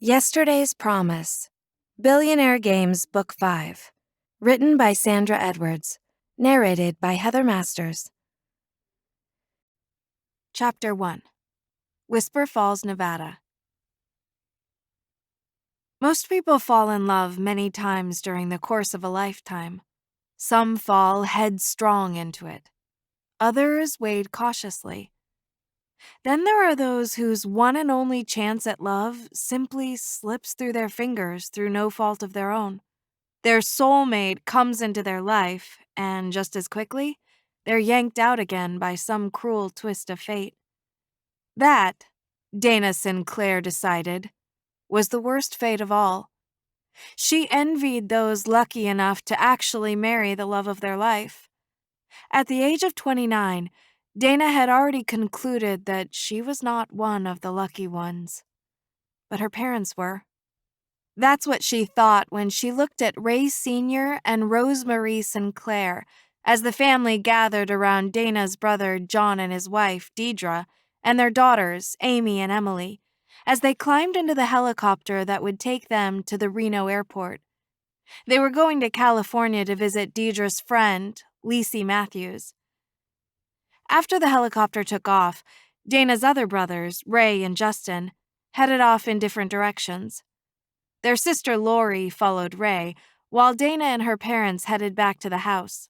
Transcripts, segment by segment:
Yesterday's Promise. Billionaire Games, Book 5. Written by Sandra Edwards. Narrated by Heather Masters. Chapter 1. Whisper Falls, Nevada. Most people fall in love many times during the course of a lifetime. Some fall headstrong into it. Others wade cautiously. Then there are those whose one and only chance at love simply slips through their fingers through no fault of their own. Their soulmate comes into their life, and just as quickly, they're yanked out again by some cruel twist of fate. That, Dana Sinclair decided, was the worst fate of all. She envied those lucky enough to actually marry the love of their life. At the age of 29, Dana had already concluded that she was not one of the lucky ones. But her parents were. That's what she thought when she looked at Ray Sr. and Rosemarie Sinclair as the family gathered around Dana's brother John and his wife, Deidre, and their daughters, Amy and Emily, as they climbed into the helicopter that would take them to the Reno airport. They were going to California to visit Deidre's friend, Lacey Matthews. After the helicopter took off, Dana's other brothers, Ray and Justin, headed off in different directions. Their sister Lori followed Ray, while Dana and her parents headed back to the house.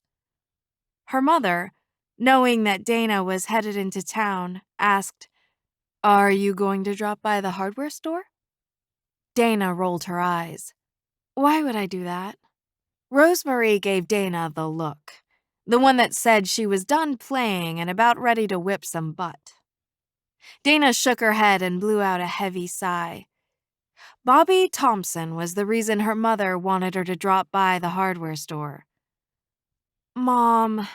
Her mother, knowing that Dana was headed into town, asked, "Are you going to drop by the hardware store?" Dana rolled her eyes. "Why would I do that?" Rosemarie gave Dana the look, the one that said she was done playing and about ready to whip some butt. Dana shook her head and blew out a heavy sigh. Bobby Thompson was the reason her mother wanted her to drop by the hardware store. "Mom,"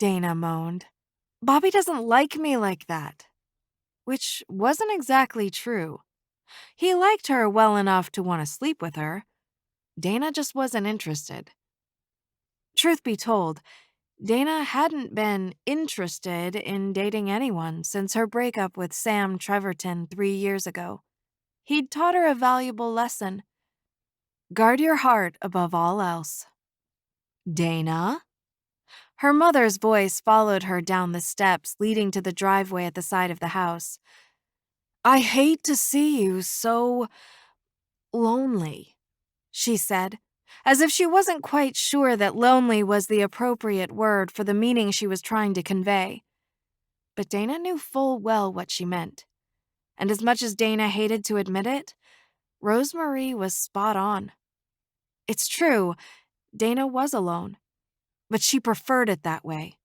Dana moaned, "Bobby doesn't like me like that." Which wasn't exactly true. He liked her well enough to want to sleep with her. Dana just wasn't interested. Truth be told, Dana hadn't been interested in dating anyone since her breakup with Sam Treverton 3 years ago. He'd taught her a valuable lesson. Guard your heart above all else. "Dana?" Her mother's voice followed her down the steps leading to the driveway at the side of the house. "I hate to see you so lonely," she said, as if she wasn't quite sure that lonely was the appropriate word for the meaning she was trying to convey. But Dana knew full well what she meant. And as much as Dana hated to admit it, Rosemarie was spot on. It's true, Dana was alone, but she preferred it that way.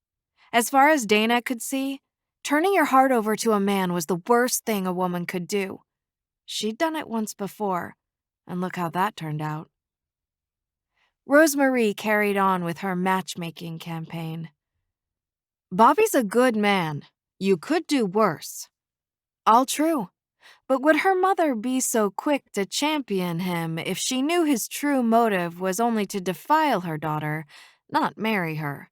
As far as Dana could see, turning your heart over to a man was the worst thing a woman could do. She'd done it once before, and look how that turned out. Rosemarie carried on with her matchmaking campaign. "Bobby's a good man. You could do worse." All true. But would her mother be so quick to champion him if she knew his true motive was only to defile her daughter, not marry her?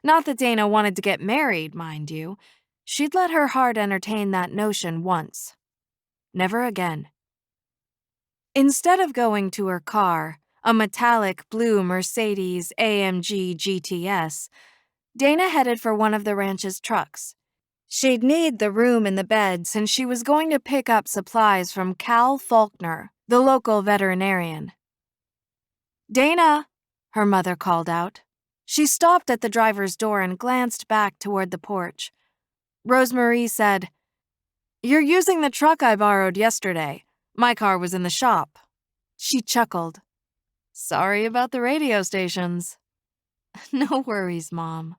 Not that Dana wanted to get married, mind you. She'd let her heart entertain that notion once. Never again. Instead of going to her car, a metallic blue Mercedes AMG GTS, Dana headed for one of the ranch's trucks. She'd need the room in the bed since she was going to pick up supplies from Cal Faulkner, the local veterinarian. "Dana," her mother called out. She stopped at the driver's door and glanced back toward the porch. Rosemarie said, "You're using the truck I borrowed yesterday. My car was in the shop." She chuckled. "Sorry about the radio stations." "No worries, Mom."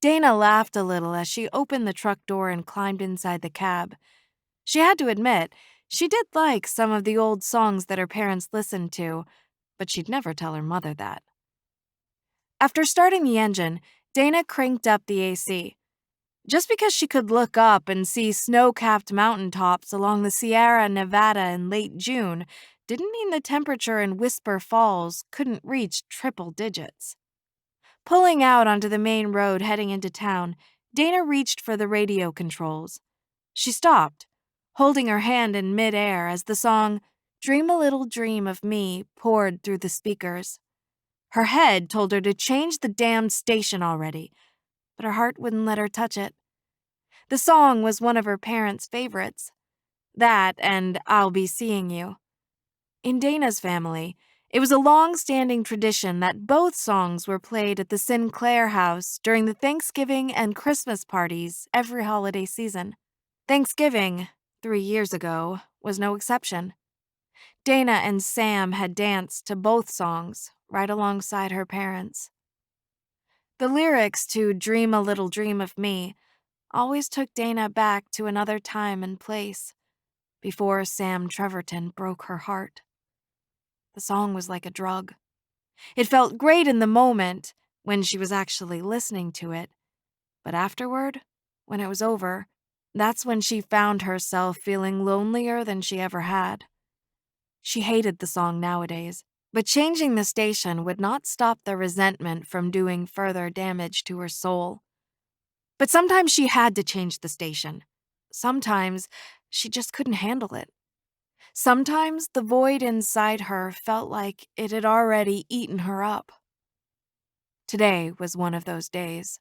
Dana laughed a little as she opened the truck door and climbed inside the cab. She had to admit, she did like some of the old songs that her parents listened to, but she'd never tell her mother that. After starting the engine, Dana cranked up the AC. Just because she could look up and see snow-capped mountaintops along the Sierra Nevada in late June didn't mean the temperature in Whisper Falls couldn't reach triple digits. Pulling out onto the main road heading into town, Dana reached for the radio controls. She stopped, holding her hand in midair as the song Dream a Little Dream of Me poured through the speakers. Her head told her to change the damned station already, but her heart wouldn't let her touch it. The song was one of her parents' favorites. That and I'll Be Seeing You. In Dana's family, it was a long-standing tradition that both songs were played at the Sinclair house during the Thanksgiving and Christmas parties every holiday season. Thanksgiving, 3 years ago, was no exception. Dana and Sam had danced to both songs, right alongside her parents. The lyrics to Dream a Little Dream of Me always took Dana back to another time and place, before Sam Treverton broke her heart. The song was like a drug. It felt great in the moment, when she was actually listening to it, but afterward, when it was over, that's when she found herself feeling lonelier than she ever had. She hated the song nowadays, but changing the station would not stop the resentment from doing further damage to her soul. But sometimes she had to change the station. Sometimes she just couldn't handle it. Sometimes the void inside her felt like it had already eaten her up. Today was one of those days.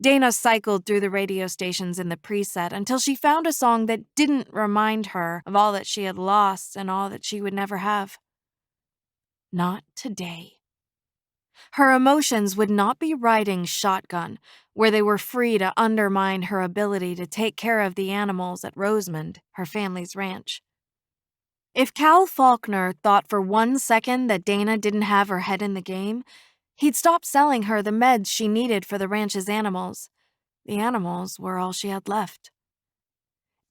Dana cycled through the radio stations in the preset until she found a song that didn't remind her of all that she had lost and all that she would never have. Not today. Her emotions would not be riding shotgun, where they were free to undermine her ability to take care of the animals at Rosamond, her family's ranch. If Cal Faulkner thought for 1 second that Dana didn't have her head in the game, he'd stop selling her the meds she needed for the ranch's animals. The animals were all she had left.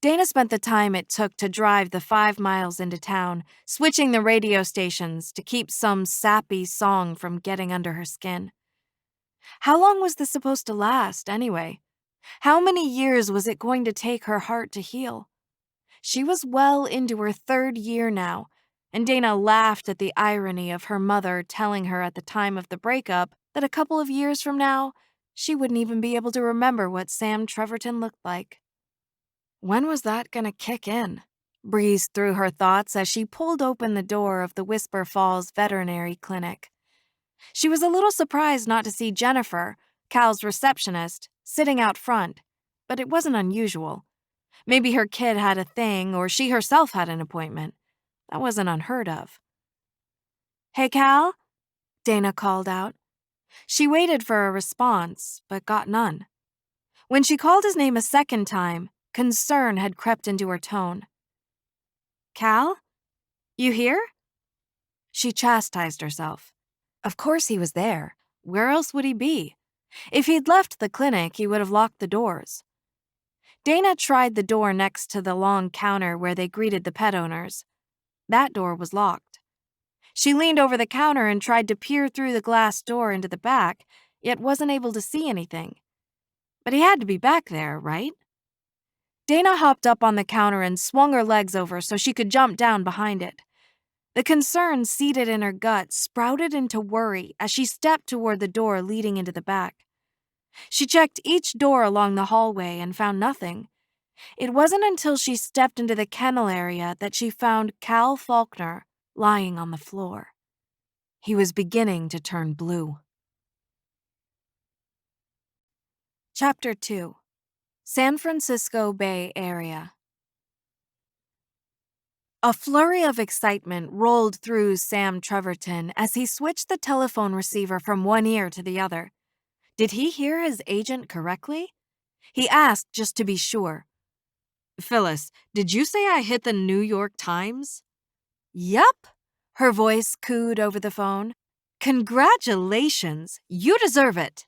Dana spent the time it took to drive the 5 miles into town, switching the radio stations to keep some sappy song from getting under her skin. How long was this supposed to last, anyway? How many years was it going to take her heart to heal? She was well into her 3rd year now, and Dana laughed at the irony of her mother telling her at the time of the breakup that a couple of years from now, she wouldn't even be able to remember what Sam Treverton looked like. When was that gonna kick in? Breezed through her thoughts as she pulled open the door of the Whisper Falls Veterinary Clinic. She was a little surprised not to see Jennifer, Cal's receptionist, sitting out front, but it wasn't unusual. Maybe her kid had a thing or she herself had an appointment. That wasn't unheard of. "Hey, Cal?" Dana called out. She waited for a response, but got none. When she called his name a second time, concern had crept into her tone. "Cal? You here?" She chastised herself. Of course he was there. Where else would he be? If he'd left the clinic, he would have locked the doors. Dana tried the door next to the long counter where they greeted the pet owners. That door was locked. She leaned over the counter and tried to peer through the glass door into the back, yet wasn't able to see anything. But he had to be back there, right? Dana hopped up on the counter and swung her legs over so she could jump down behind it. The concern seated in her gut sprouted into worry as she stepped toward the door leading into the back. She checked each door along the hallway and found nothing. It wasn't until she stepped into the kennel area that she found Cal Faulkner lying on the floor. He was beginning to turn blue. Chapter 2. San Francisco Bay Area. A flurry of excitement rolled through Sam Treverton as he switched the telephone receiver from one ear to the other. Did he hear his agent correctly? He asked just to be sure. "Phyllis, did you say I hit the New York Times?" "Yup," her voice cooed over the phone. "Congratulations, you deserve it."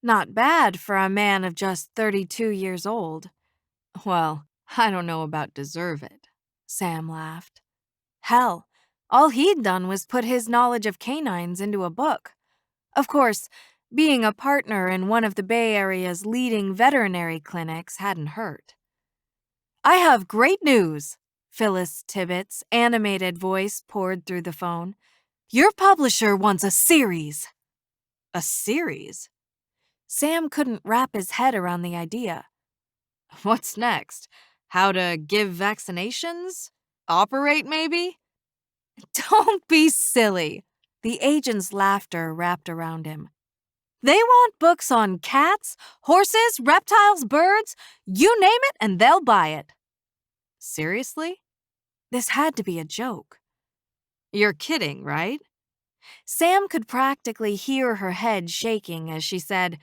Not bad for a man of just 32 years old. "Well, I don't know about deserve it," Sam laughed. Hell, all he'd done was put his knowledge of canines into a book. Of course, being a partner in one of the Bay Area's leading veterinary clinics hadn't hurt. "I have great news," Phyllis Tibbetts' animated voice poured through the phone. "Your publisher wants a series." "A series?" Sam couldn't wrap his head around the idea. "What's next? How to give vaccinations? Operate, maybe? Don't be silly. The agent's laughter wrapped around him. They want books on cats, horses, reptiles, birds, you name it, and they'll buy it. Seriously? This had to be a joke. You're kidding, right? Sam could practically hear her head shaking as she said,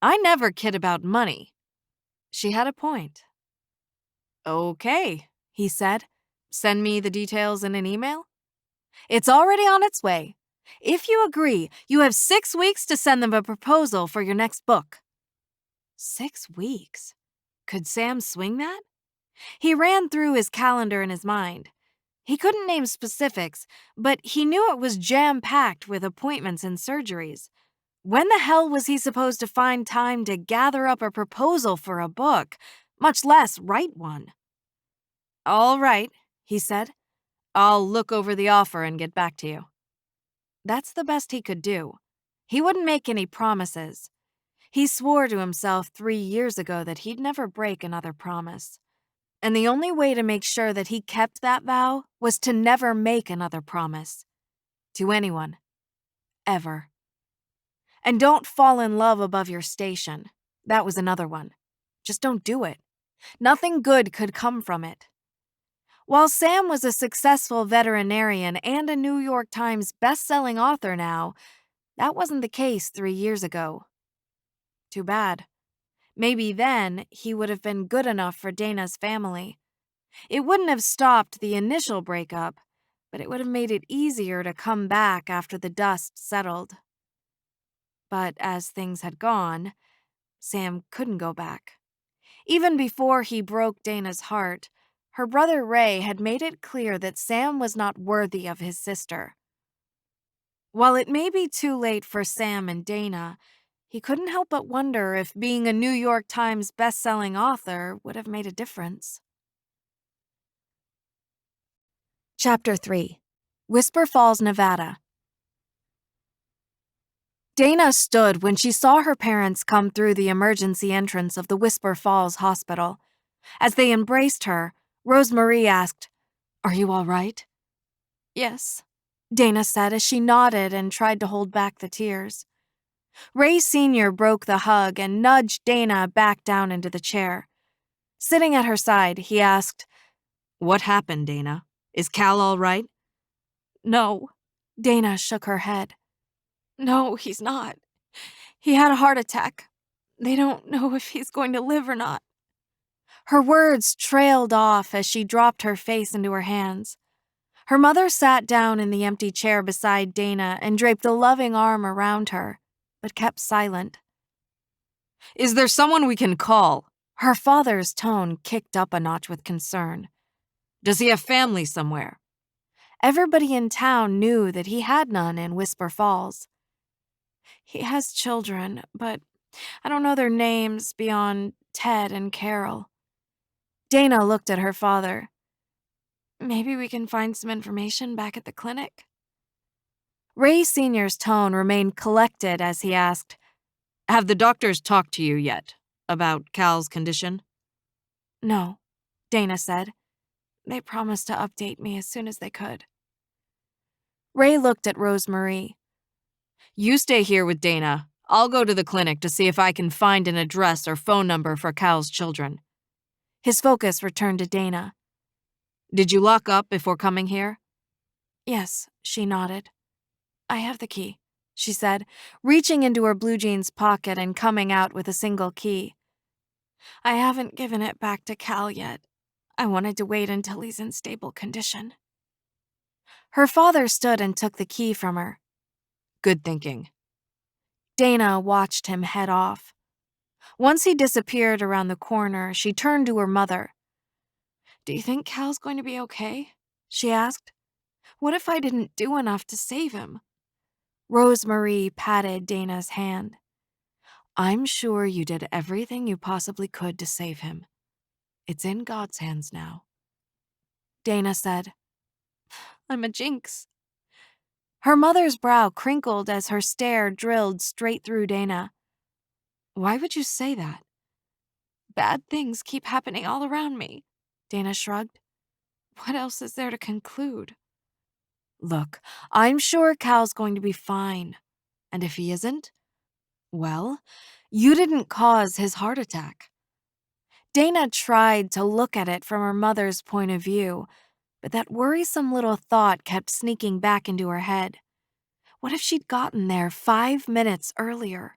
I never kid about money. She had a point. Okay, he said. Send me the details in an email? It's already on its way. If you agree, you have 6 weeks to send them a proposal for your next book. 6 weeks? Could Sam swing that? He ran through his calendar in his mind. He couldn't name specifics, but he knew it was jam-packed with appointments and surgeries. When the hell was he supposed to find time to gather up a proposal for a book, much less write one? All right, he said. I'll look over the offer and get back to you. That's the best he could do. He wouldn't make any promises. He swore to himself 3 years ago that he'd never break another promise. And the only way to make sure that he kept that vow was to never make another promise. To anyone. Ever. And don't fall in love above your station. That was another one. Just don't do it. Nothing good could come from it. While Sam was a successful veterinarian and a New York Times best-selling author now, that wasn't the case 3 years ago. Too bad. Maybe then he would have been good enough for Dana's family. It wouldn't have stopped the initial breakup, but it would have made it easier to come back after the dust settled. But as things had gone, Sam couldn't go back. Even before he broke Dana's heart, her brother Ray had made it clear that Sam was not worthy of his sister. While it may be too late for Sam and Dana, he couldn't help but wonder if being a New York Times best-selling author would have made a difference. Chapter 3. Whisper Falls, Nevada. Dana stood when she saw her parents come through the emergency entrance of the Whisper Falls Hospital. As they embraced her, Rosemarie asked, "Are you all right?" "Yes," Dana said as she nodded and tried to hold back the tears. Ray Sr. broke the hug and nudged Dana back down into the chair. Sitting at her side, he asked, "What happened, Dana? Is Cal all right?" "No." Dana shook her head. "No, he's not. He had a heart attack. They don't know if he's going to live or not." Her words trailed off as she dropped her face into her hands. Her mother sat down in the empty chair beside Dana and draped a loving arm around her, but kept silent. "Is there someone we can call?" Her father's tone kicked up a notch with concern. "Does he have family somewhere?" Everybody in town knew that he had none in Whisper Falls. "He has children, but I don't know their names beyond Ted and Carol." Dana looked at her father. "Maybe we can find some information back at the clinic." Ray Sr.'s tone remained collected as he asked, "Have the doctors talked to you yet about Cal's condition?" "No," Dana said. "They promised to update me as soon as they could." Ray looked at Rosemarie. "You stay here with Dana. I'll go to the clinic to see if I can find an address or phone number for Cal's children." His focus returned to Dana. "Did you lock up before coming here?" "Yes," she nodded. "I have the key," she said, reaching into her blue jeans pocket and coming out with a single key. "I haven't given it back to Cal yet. I wanted to wait until he's in stable condition." Her father stood and took the key from her. "Good thinking." Dana watched him head off. Once he disappeared around the corner, she turned to her mother. "Do you think Cal's going to be okay?" she asked. "What if I didn't do enough to save him?" Rosemarie patted Dana's hand. "I'm sure you did everything you possibly could to save him. It's in God's hands now." Dana said, "I'm a jinx." Her mother's brow crinkled as her stare drilled straight through Dana. "Why would you say that?" "Bad things keep happening all around me," Dana shrugged. What else is there to conclude? Look, I'm sure Cal's going to be fine. And if he isn't, well, you didn't cause his heart attack. Dana tried to look at it from her mother's point of view, but that worrisome little thought kept sneaking back into her head. What if she'd gotten there 5 minutes earlier?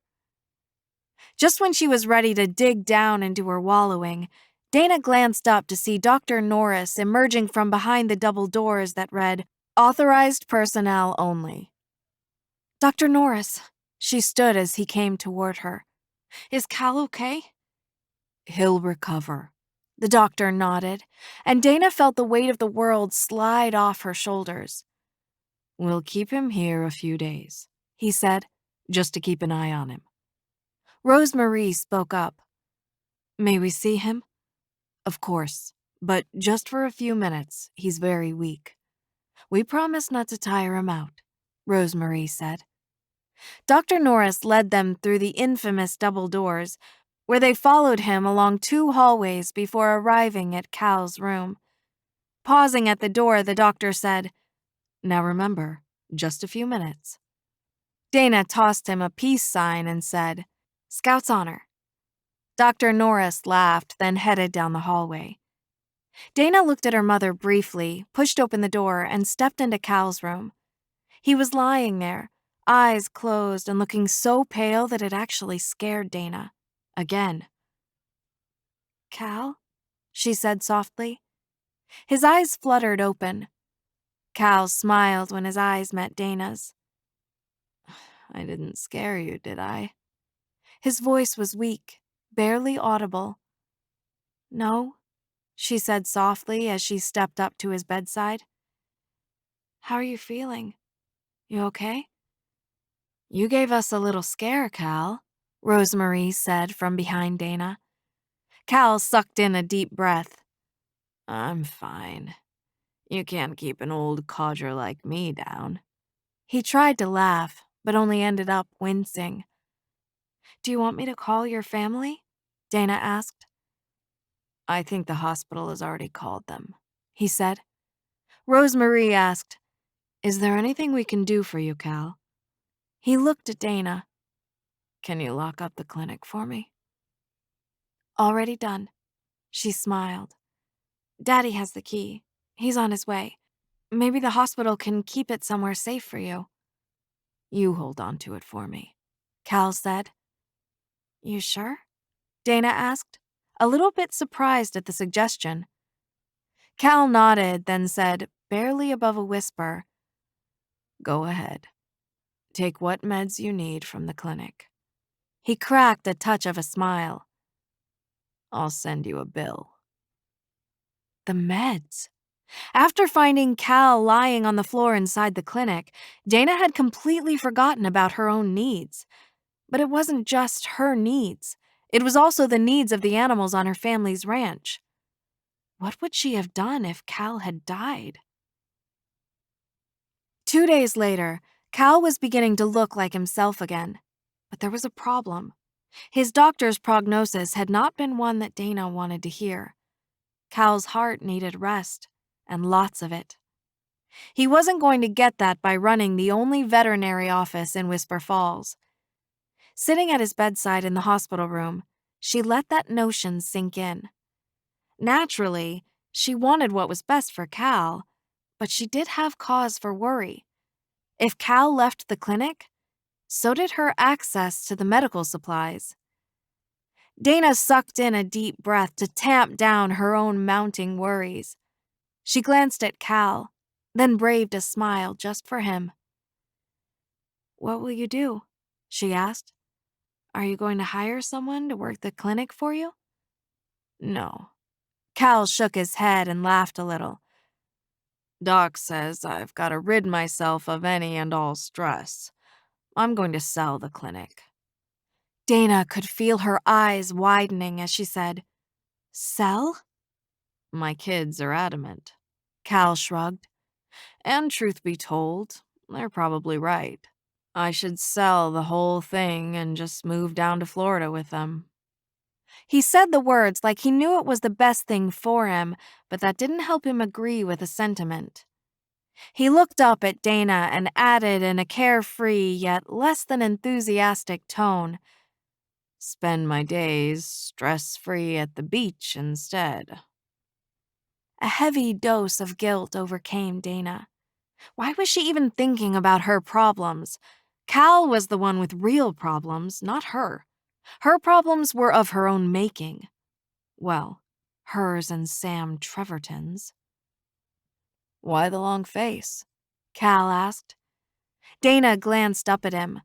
Just when she was ready to dig down into her wallowing, Dana glanced up to see Dr. Norris emerging from behind the double doors that read, "Authorized personnel only." Dr. Norris, she stood as he came toward her. Is Cal okay? He'll recover. The doctor nodded, and Dana felt the weight of the world slide off her shoulders. We'll keep him here a few days, he said, just to keep an eye on him. Rosemarie spoke up. May we see him? Of course, but just for a few minutes. He's very weak. We promise not to tire him out, Rosemarie said. Dr. Norris led them through the infamous double doors, where they followed him along 2 hallways before arriving at Cal's room. Pausing at the door, the doctor said, Now remember, just a few minutes. Dana tossed him a peace sign and said, Scout's honor. Dr. Norris laughed, then headed down the hallway. Dana looked at her mother briefly, pushed open the door, and stepped into Cal's room. He was lying there, eyes closed and looking so pale that it actually scared Dana. Again. Cal? She said softly. His eyes fluttered open. Cal smiled when his eyes met Dana's. I didn't scare you, did I? His voice was weak, barely audible. No, she said softly as she stepped up to his bedside. How are you feeling? You okay? You gave us a little scare, Cal, Rosemarie said from behind Dana. Cal sucked in a deep breath. I'm fine. You can't keep an old codger like me down. He tried to laugh, but only ended up wincing. Do you want me to call your family? Dana asked. I think the hospital has already called them, he said. Rosemarie asked, Is there anything we can do for you, Cal? He looked at Dana. Can you lock up the clinic for me? Already done. She smiled. Daddy has the key. He's on his way. Maybe the hospital can keep it somewhere safe for you. You hold on to it for me, Cal said. You sure? Dana asked, a little bit surprised at the suggestion. Cal nodded, then said, barely above a whisper, Go ahead. Take what meds you need from the clinic. He cracked a touch of a smile. I'll send you a bill. The meds. After finding Cal lying on the floor inside the clinic, Dana had completely forgotten about her own needs. But it wasn't just her needs. It was also the needs of the animals on her family's ranch. What would she have done if Cal had died? 2 days later, Cal was beginning to look like himself again. But there was a problem. His doctor's prognosis had not been one that Dana wanted to hear. Cal's heart needed rest, and lots of it. He wasn't going to get that by running the only veterinary office in Whisper Falls. Sitting at his bedside in the hospital room, she let that notion sink in. Naturally, she wanted what was best for Cal, but she did have cause for worry. If Cal left the clinic, so did her access to the medical supplies. Dana sucked in a deep breath to tamp down her own mounting worries. She glanced at Cal, then braved a smile just for him. What will you do? She asked. Are you going to hire someone to work the clinic for you? No. Cal shook his head and laughed a little. Doc says I've got to rid myself of any and all stress. I'm going to sell the clinic. Dana could feel her eyes widening as she said, Sell? My kids are adamant. Cal shrugged. And truth be told, they're probably right. I should sell the whole thing and just move down to Florida with them. He said the words like he knew it was the best thing for him, but that didn't help him agree with the sentiment. He looked up at Dana and added in a carefree yet less than enthusiastic tone, "Spend my days stress-free at the beach instead." A heavy dose of guilt overcame Dana. Why was she even thinking about her problems? Cal was the one with real problems, not her. Her problems were of her own making. Well, hers and Sam Treverton's. "Why the long face?" Cal asked. Dana glanced up at him.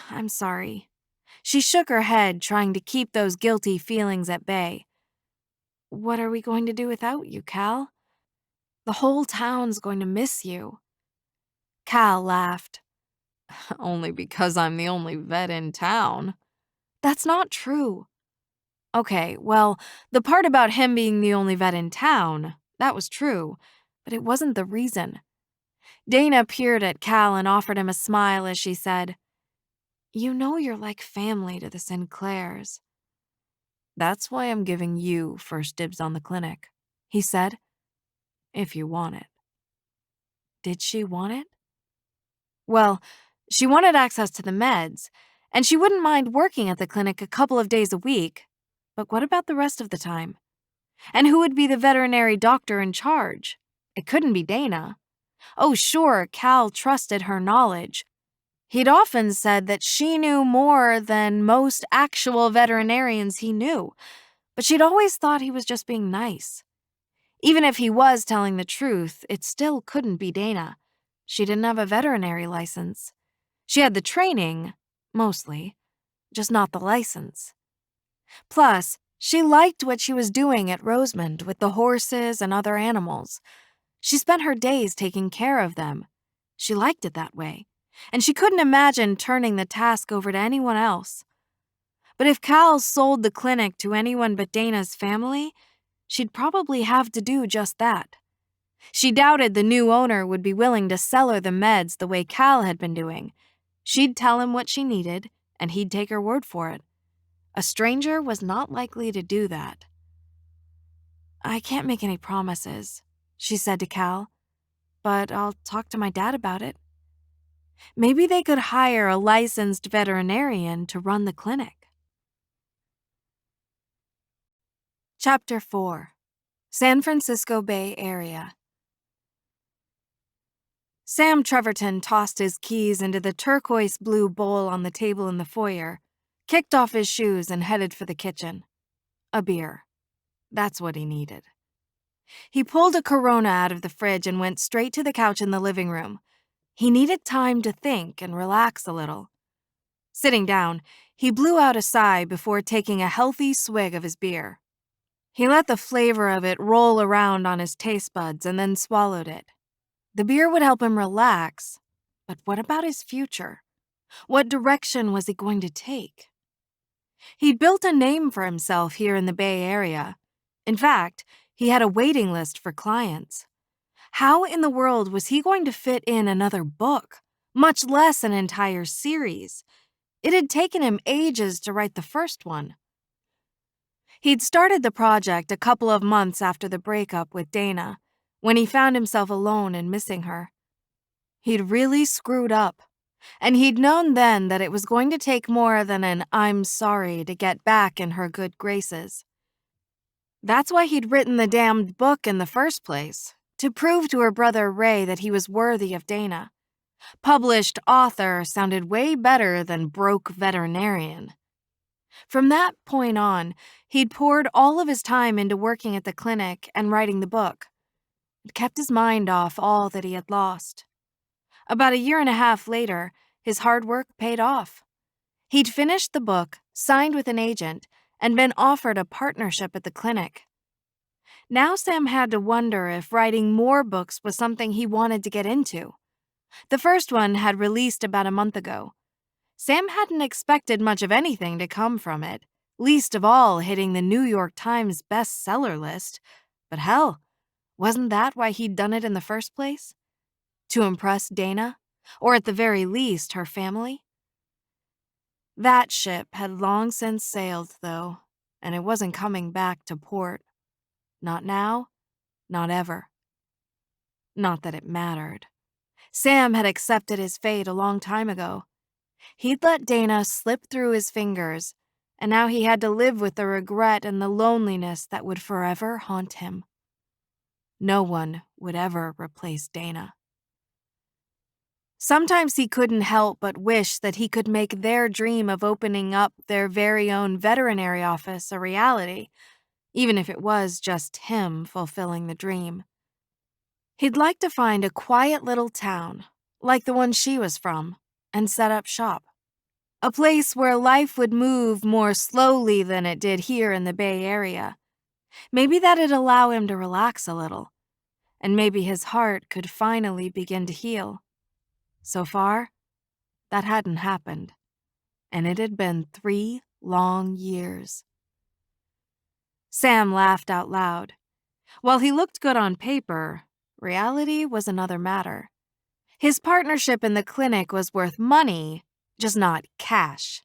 "I'm sorry." She shook her head, trying to keep those guilty feelings at bay. "What are we going to do without you, Cal? The whole town's going to miss you." Cal laughed. "Only because I'm the only vet in town." "That's not true." "Okay, well, the part about him being the only vet in town, that was true, but it wasn't the reason." Dana peered at Cal and offered him a smile as she said, "You know you're like family to the Sinclairs." "That's why I'm giving you first dibs on the clinic," he said, "if you want it." Did she want it? Well, she wanted access to the meds, and she wouldn't mind working at the clinic a couple of days a week. But what about the rest of the time? And who would be the veterinary doctor in charge? It couldn't be Dana. Oh, sure, Cal trusted her knowledge. He'd often said that she knew more than most actual veterinarians he knew, but she'd always thought he was just being nice. Even if he was telling the truth, it still couldn't be Dana. She didn't have a veterinary license. She had the training, mostly, just not the license. Plus, she liked what she was doing at Rosemond with the horses and other animals. She spent her days taking care of them. She liked it that way, and she couldn't imagine turning the task over to anyone else. But if Cal sold the clinic to anyone but Dana's family, she'd probably have to do just that. She doubted the new owner would be willing to sell her the meds the way Cal had been doing. She'd tell him what she needed, and he'd take her word for it. A stranger was not likely to do that. "I can't make any promises," she said to Cal, "but I'll talk to my dad about it. Maybe they could hire a licensed veterinarian to run the clinic." Chapter 4. San Francisco Bay Area. Sam Treverton tossed his keys into the turquoise-blue bowl on the table in the foyer, kicked off his shoes, and headed for the kitchen. A beer. That's what he needed. He pulled a Corona out of the fridge and went straight to the couch in the living room. He needed time to think and relax a little. Sitting down, he blew out a sigh before taking a healthy swig of his beer. He let the flavor of it roll around on his taste buds and then swallowed it. The beer would help him relax, but what about his future? What direction was he going to take? He'd built a name for himself here in the Bay Area. In fact, he had a waiting list for clients. How in the world was he going to fit in another book, much less an entire series? It had taken him ages to write the first one. He'd started the project a couple of months after the breakup with Dana, when he found himself alone and missing her. He'd really screwed up, and he'd known then that it was going to take more than an "I'm sorry" to get back in her good graces. That's why he'd written the damned book in the first place, to prove to her brother Ray that he was worthy of Dana. Published author sounded way better than broke veterinarian. From that point on, he'd poured all of his time into working at the clinic and writing the book. It kept his mind off all that he had lost. About a year and a half later, his hard work paid off. He'd finished the book, signed with an agent, and been offered a partnership at the clinic. Now Sam had to wonder if writing more books was something he wanted to get into. The first one had released about a month ago. Sam hadn't expected much of anything to come from it, least of all hitting the New York Times bestseller list. But hell, wasn't that why he'd done it in the first place? To impress Dana, or at the very least her family? That ship had long since sailed, though, and it wasn't coming back to port. Not now, not ever. Not that it mattered. Sam had accepted his fate a long time ago. He'd let Dana slip through his fingers, and now he had to live with the regret and the loneliness that would forever haunt him. No one would ever replace Dana. Sometimes he couldn't help but wish that he could make their dream of opening up their very own veterinary office a reality, even if it was just him fulfilling the dream. He'd like to find a quiet little town, like the one she was from, and set up shop. A place where life would move more slowly than it did here in the Bay Area. Maybe that'd allow him to relax a little, and maybe his heart could finally begin to heal. So far, that hadn't happened, and it had been 3 long years. Sam laughed out loud. While he looked good on paper, reality was another matter. His partnership in the clinic was worth money, just not cash.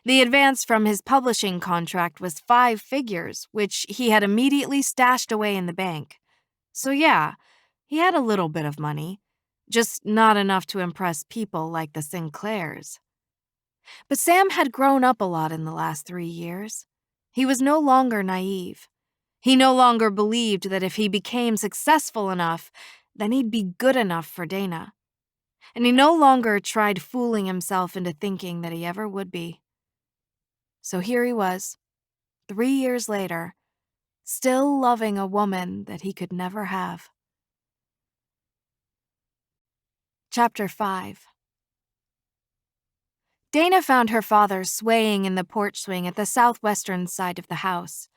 The advance from his publishing contract was 5 figures, which he had immediately stashed away in the bank. So yeah, he had a little bit of money, just not enough to impress people like the Sinclairs. But Sam had grown up a lot in the last 3 years. He was no longer naive. He no longer believed that if he became successful enough, then he'd be good enough for Dana. And he no longer tried fooling himself into thinking that he ever would be. So here he was, 3 years later, still loving a woman that he could never have. Chapter 5. Dana found her father swaying in the porch swing at the southwestern side of the house.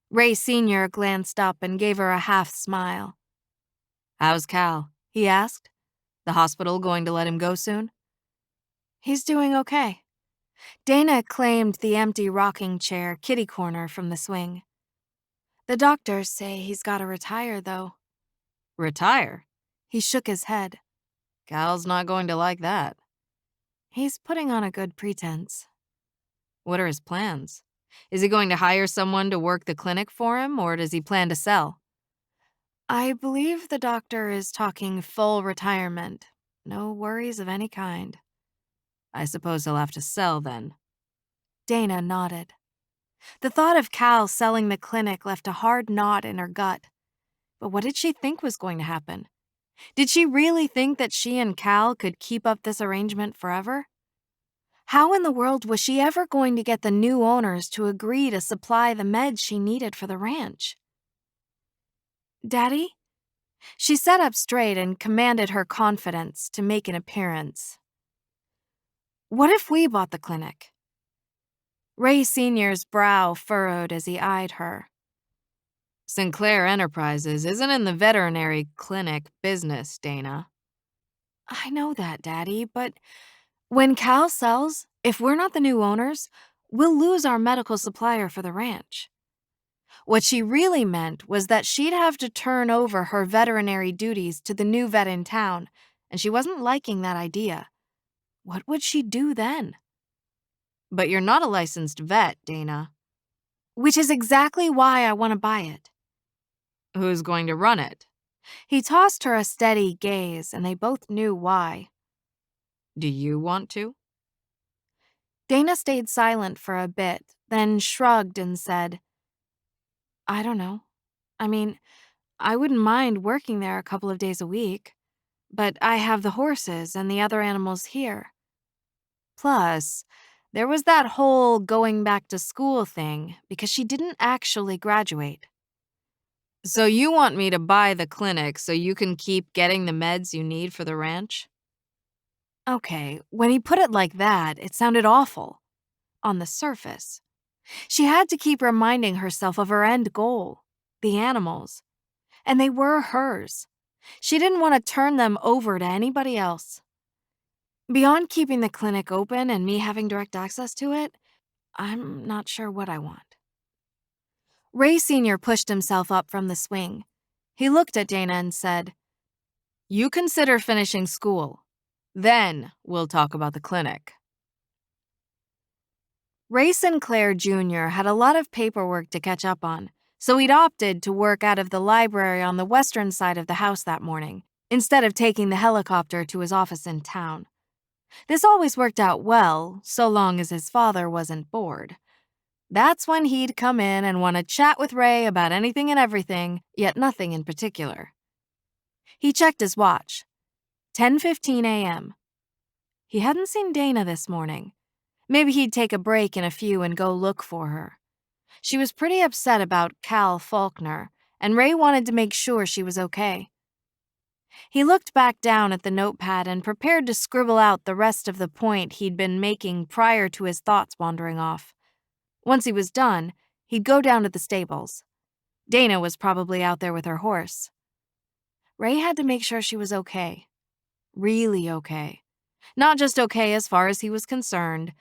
Ray Sr. glanced up and gave her a half smile. "How's Cal?" he asked. "The hospital going to let him go soon?" "He's doing okay." Dana claimed the empty rocking chair kitty corner from the swing. "The doctors say he's got to retire, though." "Retire?" He shook his head. "Cal's not going to like that." "He's putting on a good pretense." "What are his plans? Is he going to hire someone to work the clinic for him, or does he plan to sell?" "I believe the doctor is talking full retirement. No worries of any kind." "I suppose he'll have to sell, then." Dana nodded. The thought of Cal selling the clinic left a hard knot in her gut. But what did she think was going to happen? Did she really think that she and Cal could keep up this arrangement forever? How in the world was she ever going to get the new owners to agree to supply the meds she needed for the ranch? "Daddy?" She sat up straight and commanded her confidence to make an appearance. "What if we bought the clinic?" Ray Sr.'s brow furrowed as he eyed her. "Sinclair Enterprises isn't in the veterinary clinic business, Dana." "I know that, Daddy, but when Cal sells, if we're not the new owners, we'll lose our medical supplier for the ranch." What she really meant was that she'd have to turn over her veterinary duties to the new vet in town, and she wasn't liking that idea. What would she do then? "But you're not a licensed vet, Dana." "Which is exactly why I want to buy it." "Who's going to run it?" He tossed her a steady gaze, and they both knew why. "Do you want to?" Dana stayed silent for a bit, then shrugged and said, "I don't know. I mean, I wouldn't mind working there a couple of days a week, but I have the horses and the other animals here. Plus, there was that whole going back to school thing because she didn't actually graduate." "So you want me to buy the clinic so you can keep getting the meds you need for the ranch?" Okay, when he put it like that, it sounded awful. On the surface. She had to keep reminding herself of her end goal, the animals. And they were hers. She didn't want to turn them over to anybody else. Beyond keeping the clinic open and me having direct access to it, I'm not sure what I want. Ray Sr. pushed himself up from the swing. He looked at Dana and said, "You consider finishing school. Then we'll talk about the clinic." Ray Sinclair Jr. had a lot of paperwork to catch up on, so he'd opted to work out of the library on the western side of the house that morning, instead of taking the helicopter to his office in town. This always worked out well, so long as his father wasn't bored. That's when he'd come in and want to chat with Ray about anything and everything, yet nothing in particular. He checked his watch. 10:15 a.m. He hadn't seen Dana this morning. Maybe he'd take a break in a few and go look for her. She was pretty upset about Cal Faulkner, and Ray wanted to make sure she was okay. He looked back down at the notepad and prepared to scribble out the rest of the point he'd been making prior to his thoughts wandering off. Once he was done, he'd go down to the stables. Dana was probably out there with her horse. Ray had to make sure she was okay. Really okay. Not just okay as far as he was concerned,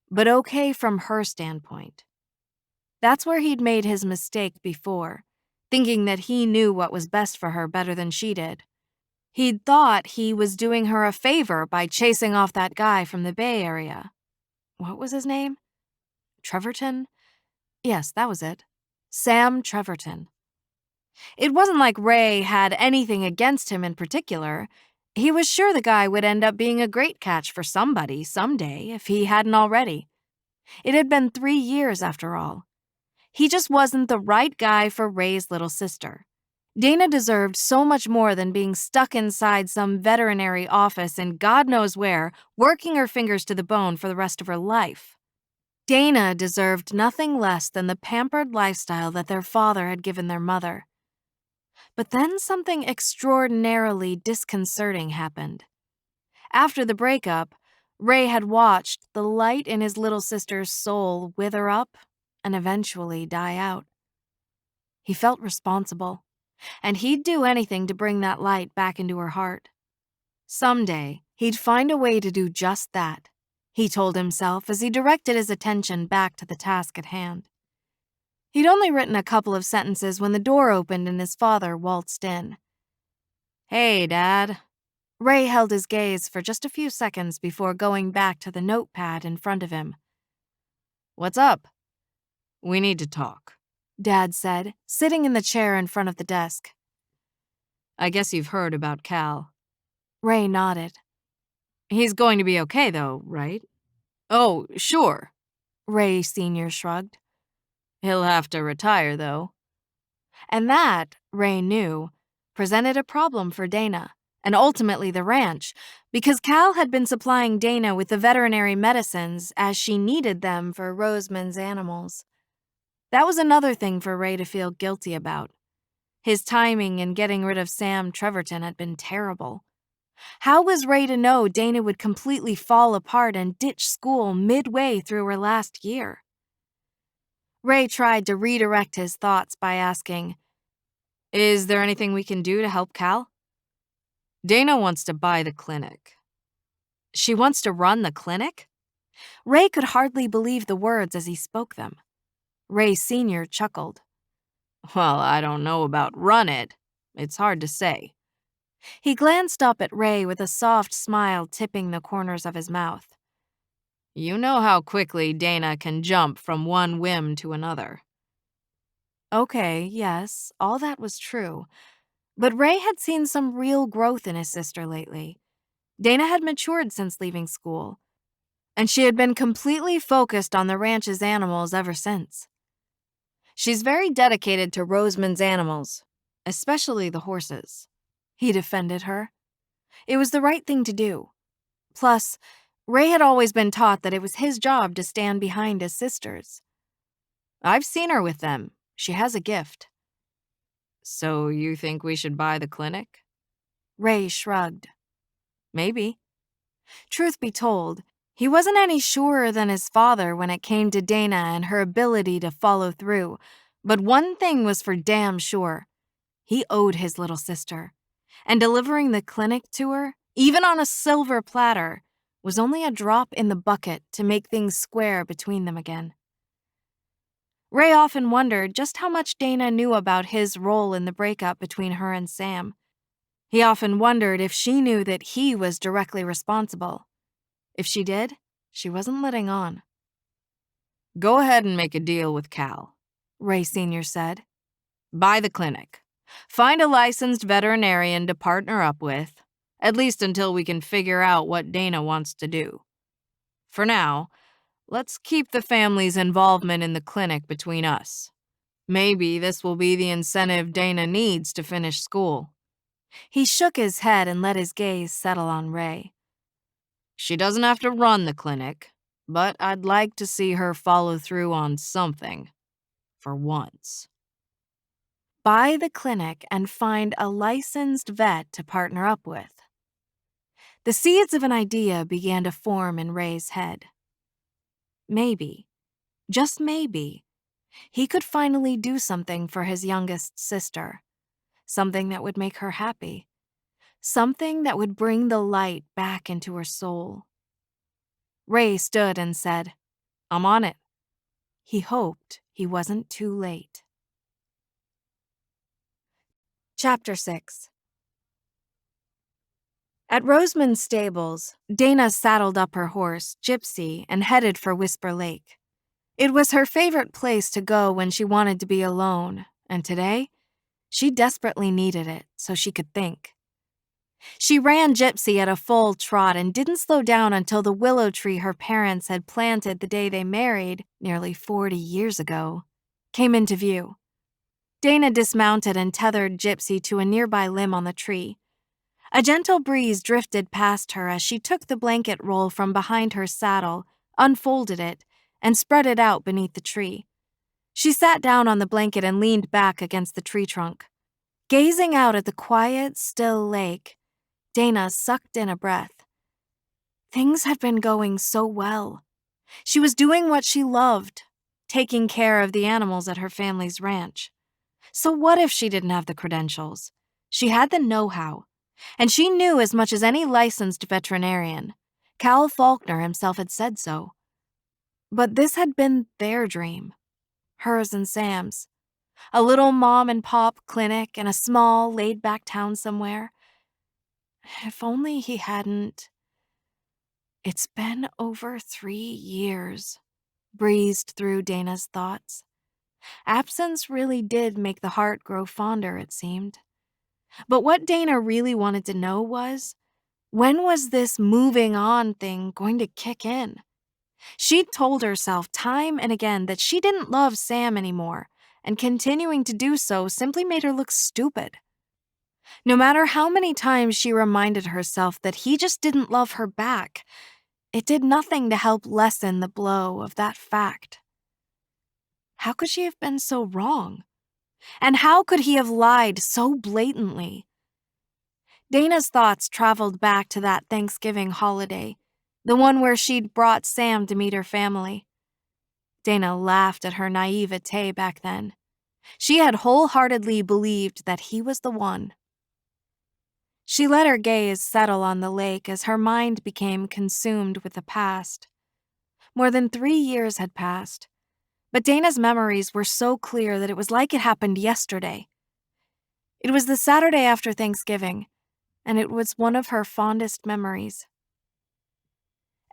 but okay from her standpoint. That's where he'd made his mistake before, thinking that he knew what was best for her better than she did. He'd thought he was doing her a favor by chasing off that guy from the Bay Area. What was his name? Treverton? Yes, that was it. Sam Treverton. It wasn't like Ray had anything against him in particular. He was sure the guy would end up being a great catch for somebody someday if he hadn't already. It had been 3 years after all. He just wasn't the right guy for Ray's little sister. Dana deserved so much more than being stuck inside some veterinary office in God knows where, working her fingers to the bone for the rest of her life. Dana deserved nothing less than the pampered lifestyle that their father had given their mother. But then something extraordinarily disconcerting happened. After the breakup, Ray had watched the light in his little sister's soul wither up and eventually die out. He felt responsible, and he'd do anything to bring that light back into her heart. Someday, he'd find a way to do just that, he told himself as he directed his attention back to the task at hand. He'd only written a couple of sentences when the door opened and his father waltzed in. "Hey, Dad." Ray held his gaze for just a few seconds before going back to the notepad in front of him. "What's up?" "We need to talk," Dad said, sitting in the chair in front of the desk. "I guess you've heard about Cal." Ray nodded. "He's going to be okay, though, right?" "Oh, sure," Ray Sr. shrugged. "He'll have to retire, though." And that, Ray knew, presented a problem for Dana, and ultimately the ranch, because Cal had been supplying Dana with the veterinary medicines as she needed them for Rosamond's animals. That was another thing for Ray to feel guilty about. His timing in getting rid of Sam Treverton had been terrible. How was Ray to know Dana would completely fall apart and ditch school midway through her last year? Ray tried to redirect his thoughts by asking, "Is there anything we can do to help Cal?" "Dana wants to buy the clinic." "She wants to run the clinic?" Ray could hardly believe the words as he spoke them. Ray Sr. chuckled. "Well, I don't know about run it. It's hard to say." He glanced up at Ray with a soft smile tipping the corners of his mouth. "You know how quickly Dana can jump from one whim to another." Okay, yes, all that was true. But Ray had seen some real growth in his sister lately. Dana had matured since leaving school, and she had been completely focused on the ranch's animals ever since. "She's very dedicated to Rosamond's animals, especially the horses," he defended her. It was the right thing to do. Plus, Ray had always been taught that it was his job to stand behind his sisters. "I've seen her with them. She has a gift." "So you think we should buy the clinic?" Ray shrugged. "Maybe." Truth be told, he wasn't any surer than his father when it came to Dana and her ability to follow through, but one thing was for damn sure. He owed his little sister, and delivering the clinic to her, even on a silver platter, was only a drop in the bucket to make things square between them again. Ray often wondered just how much Dana knew about his role in the breakup between her and Sam. He often wondered if she knew that he was directly responsible. If she did, she wasn't letting on. Go ahead and make a deal with Cal, Ray Sr. said. Buy the clinic. Find a licensed veterinarian to partner up with, at least until we can figure out what Dana wants to do. For now, let's keep the family's involvement in the clinic between us. Maybe this will be the incentive Dana needs to finish school. He shook his head and let his gaze settle on Ray. She doesn't have to run the clinic, but I'd like to see her follow through on something. For once. Buy the clinic and find a licensed vet to partner up with. The seeds of an idea began to form in Ray's head. Maybe, just maybe, he could finally do something for his youngest sister. Something that would make her happy. Something that would bring the light back into her soul. Ray stood and said, "I'm on it." He hoped he wasn't too late. Chapter 6. At Rosamond's stables, Dana saddled up her horse, Gypsy, and headed for Whisper Lake. It was her favorite place to go when she wanted to be alone, and today, she desperately needed it so she could think. She ran Gypsy at a full trot and didn't slow down until the willow tree her parents had planted the day they married, nearly 40 years ago, came into view. Dana dismounted and tethered Gypsy to a nearby limb on the tree. A gentle breeze drifted past her as she took the blanket roll from behind her saddle, unfolded it, and spread it out beneath the tree. She sat down on the blanket and leaned back against the tree trunk. Gazing out at the quiet, still lake, Dana sucked in a breath. Things had been going so well. She was doing what she loved, taking care of the animals at her family's ranch. So what if she didn't have the credentials? She had the know-how. And she knew as much as any licensed veterinarian. Cal Faulkner himself had said so. But this had been their dream. Hers and Sam's. A little mom-and-pop clinic in a small, laid-back town somewhere. If only he hadn't... It's been over 3 years, breezed through Dana's thoughts. Absence really did make the heart grow fonder, it seemed. But what Dana really wanted to know was, when was this moving on thing going to kick in? She'd told herself time and again that she didn't love Sam anymore, and continuing to do so simply made her look stupid. No matter how many times she reminded herself that he just didn't love her back, it did nothing to help lessen the blow of that fact. How could she have been so wrong? And how could he have lied so blatantly? Dana's thoughts traveled back to that Thanksgiving holiday, the one where she'd brought Sam to meet her family. Dana laughed at her naivete back then. She had wholeheartedly believed that he was the one. She let her gaze settle on the lake as her mind became consumed with the past. More than 3 years had passed, but Dana's memories were so clear that it was like it happened yesterday. It was the Saturday after Thanksgiving, and it was one of her fondest memories.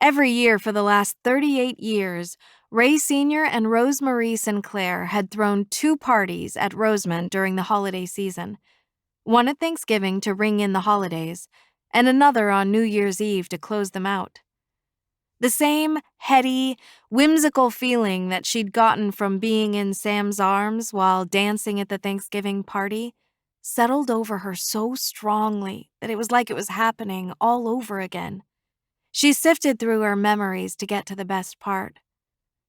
Every year for the last 38 years, Ray Sr. and Rosemarie Sinclair had thrown 2 parties at Rosamond during the holiday season, one at Thanksgiving to ring in the holidays, and another on New Year's Eve to close them out. The same heady, whimsical feeling that she'd gotten from being in Sam's arms while dancing at the Thanksgiving party settled over her so strongly that it was like it was happening all over again. She sifted through her memories to get to the best part,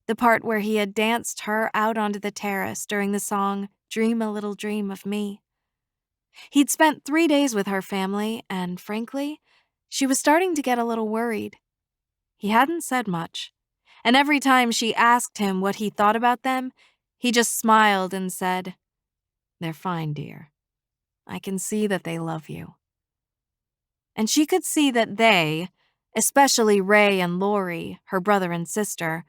the part where he had danced her out onto the terrace during the song "Dream a Little Dream of Me." He'd spent 3 days with her family, and frankly, she was starting to get a little worried. He hadn't said much, and every time she asked him what he thought about them, he just smiled and said, "They're fine, dear. I can see that they love you." And she could see that they, especially Ray and Lori, her brother and sister,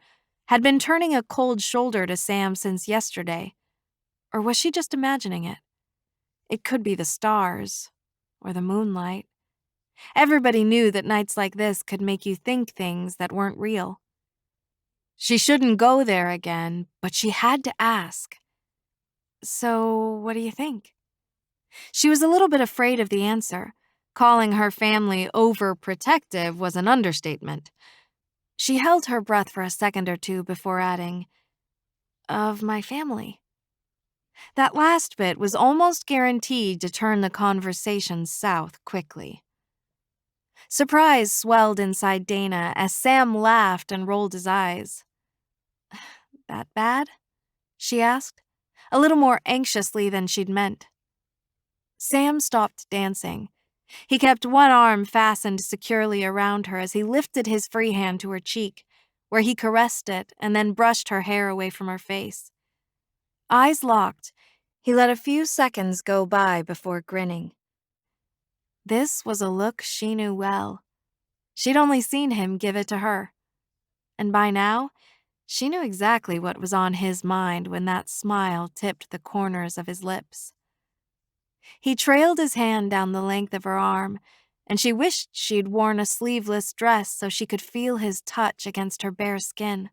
had been turning a cold shoulder to Sam since yesterday. Or was she just imagining it? It could be the stars, or the moonlight. Everybody knew that nights like this could make you think things that weren't real. She shouldn't go there again, but she had to ask. So, what do you think? She was a little bit afraid of the answer. Calling her family overprotective was an understatement. She held her breath for a second or two before adding, "Of my family." That last bit was almost guaranteed to turn the conversation south quickly. Surprise swelled inside Dana as Sam laughed and rolled his eyes. "That bad?" she asked, a little more anxiously than she'd meant. Sam stopped dancing. He kept one arm fastened securely around her as he lifted his free hand to her cheek, where he caressed it and then brushed her hair away from her face. Eyes locked, he let a few seconds go by before grinning. This was a look she knew well. She'd only seen him give it to her. And by now, she knew exactly what was on his mind when that smile tipped the corners of his lips. He trailed his hand down the length of her arm, and she wished she'd worn a sleeveless dress so she could feel his touch against her bare skin.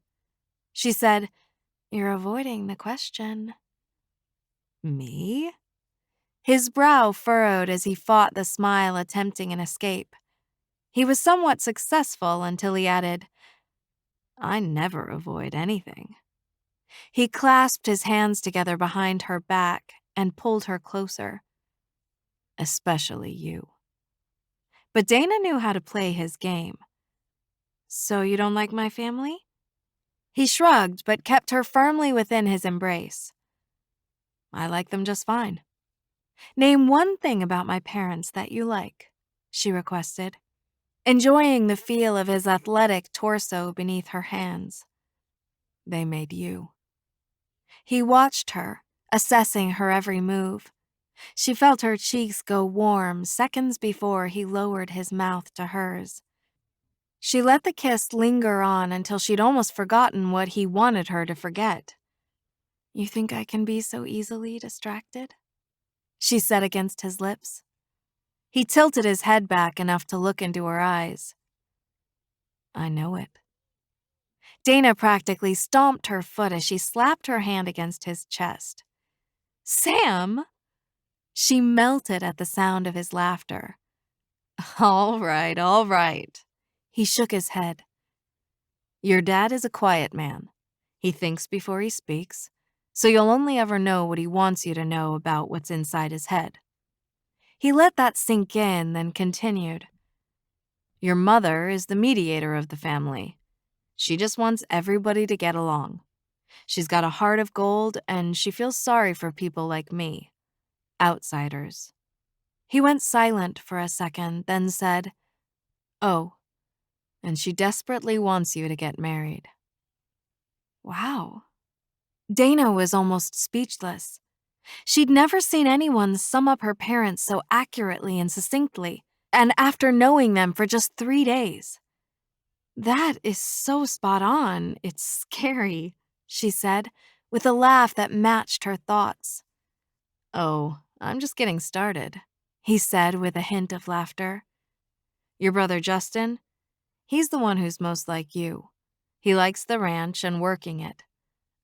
She said, "You're avoiding the question." "Me?" His brow furrowed as he fought the smile attempting an escape. He was somewhat successful until he added, "I never avoid anything." He clasped his hands together behind her back and pulled her closer. "Especially you." But Dana knew how to play his game. "So you don't like my family?" He shrugged, but kept her firmly within his embrace. "I like them just fine." "Name one thing about my parents that you like," she requested, enjoying the feel of his athletic torso beneath her hands. "They made you." He watched her, assessing her every move. She felt her cheeks go warm seconds before he lowered his mouth to hers. She let the kiss linger on until she'd almost forgotten what he wanted her to forget. "You think I can be so easily distracted?" she said against his lips. He tilted his head back enough to look into her eyes. "I know it." Dana practically stomped her foot as she slapped her hand against his chest. "Sam!" She melted at the sound of his laughter. All right, all right." He shook his head. "Your dad is a quiet man. He thinks before he speaks, so you'll only ever know what he wants you to know about what's inside his head." He let that sink in, then continued. "Your mother is the mediator of the family. She just wants everybody to get along. She's got a heart of gold, and she feels sorry for people like me. Outsiders." He went silent for a second, then said, "Oh, and she desperately wants you to get married." Wow. Dana was almost speechless. She'd never seen anyone sum up her parents so accurately and succinctly, and after knowing them for just 3 days. "That is so spot on, it's scary," she said, with a laugh that matched her thoughts. "Oh, I'm just getting started," he said with a hint of laughter. "Your brother Justin? He's the one who's most like you. He likes the ranch and working it.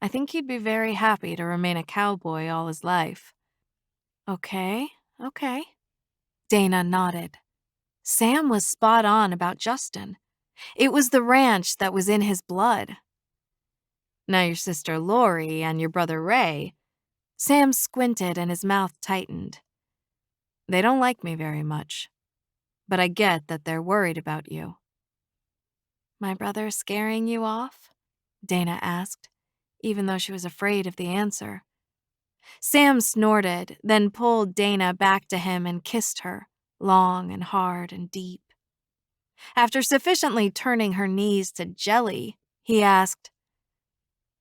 I think he'd be very happy to remain a cowboy all his life." Okay. Dana nodded. Sam was spot on about Justin. It was the ranch that was in his blood. "Now your sister Lori and your brother Ray," Sam squinted and his mouth tightened. "They don't like me very much, but I get that they're worried about you." "My brother scaring you off?" Dana asked, even though she was afraid of the answer. Sam snorted, then pulled Dana back to him and kissed her, long and hard and deep. After sufficiently turning her knees to jelly, he asked,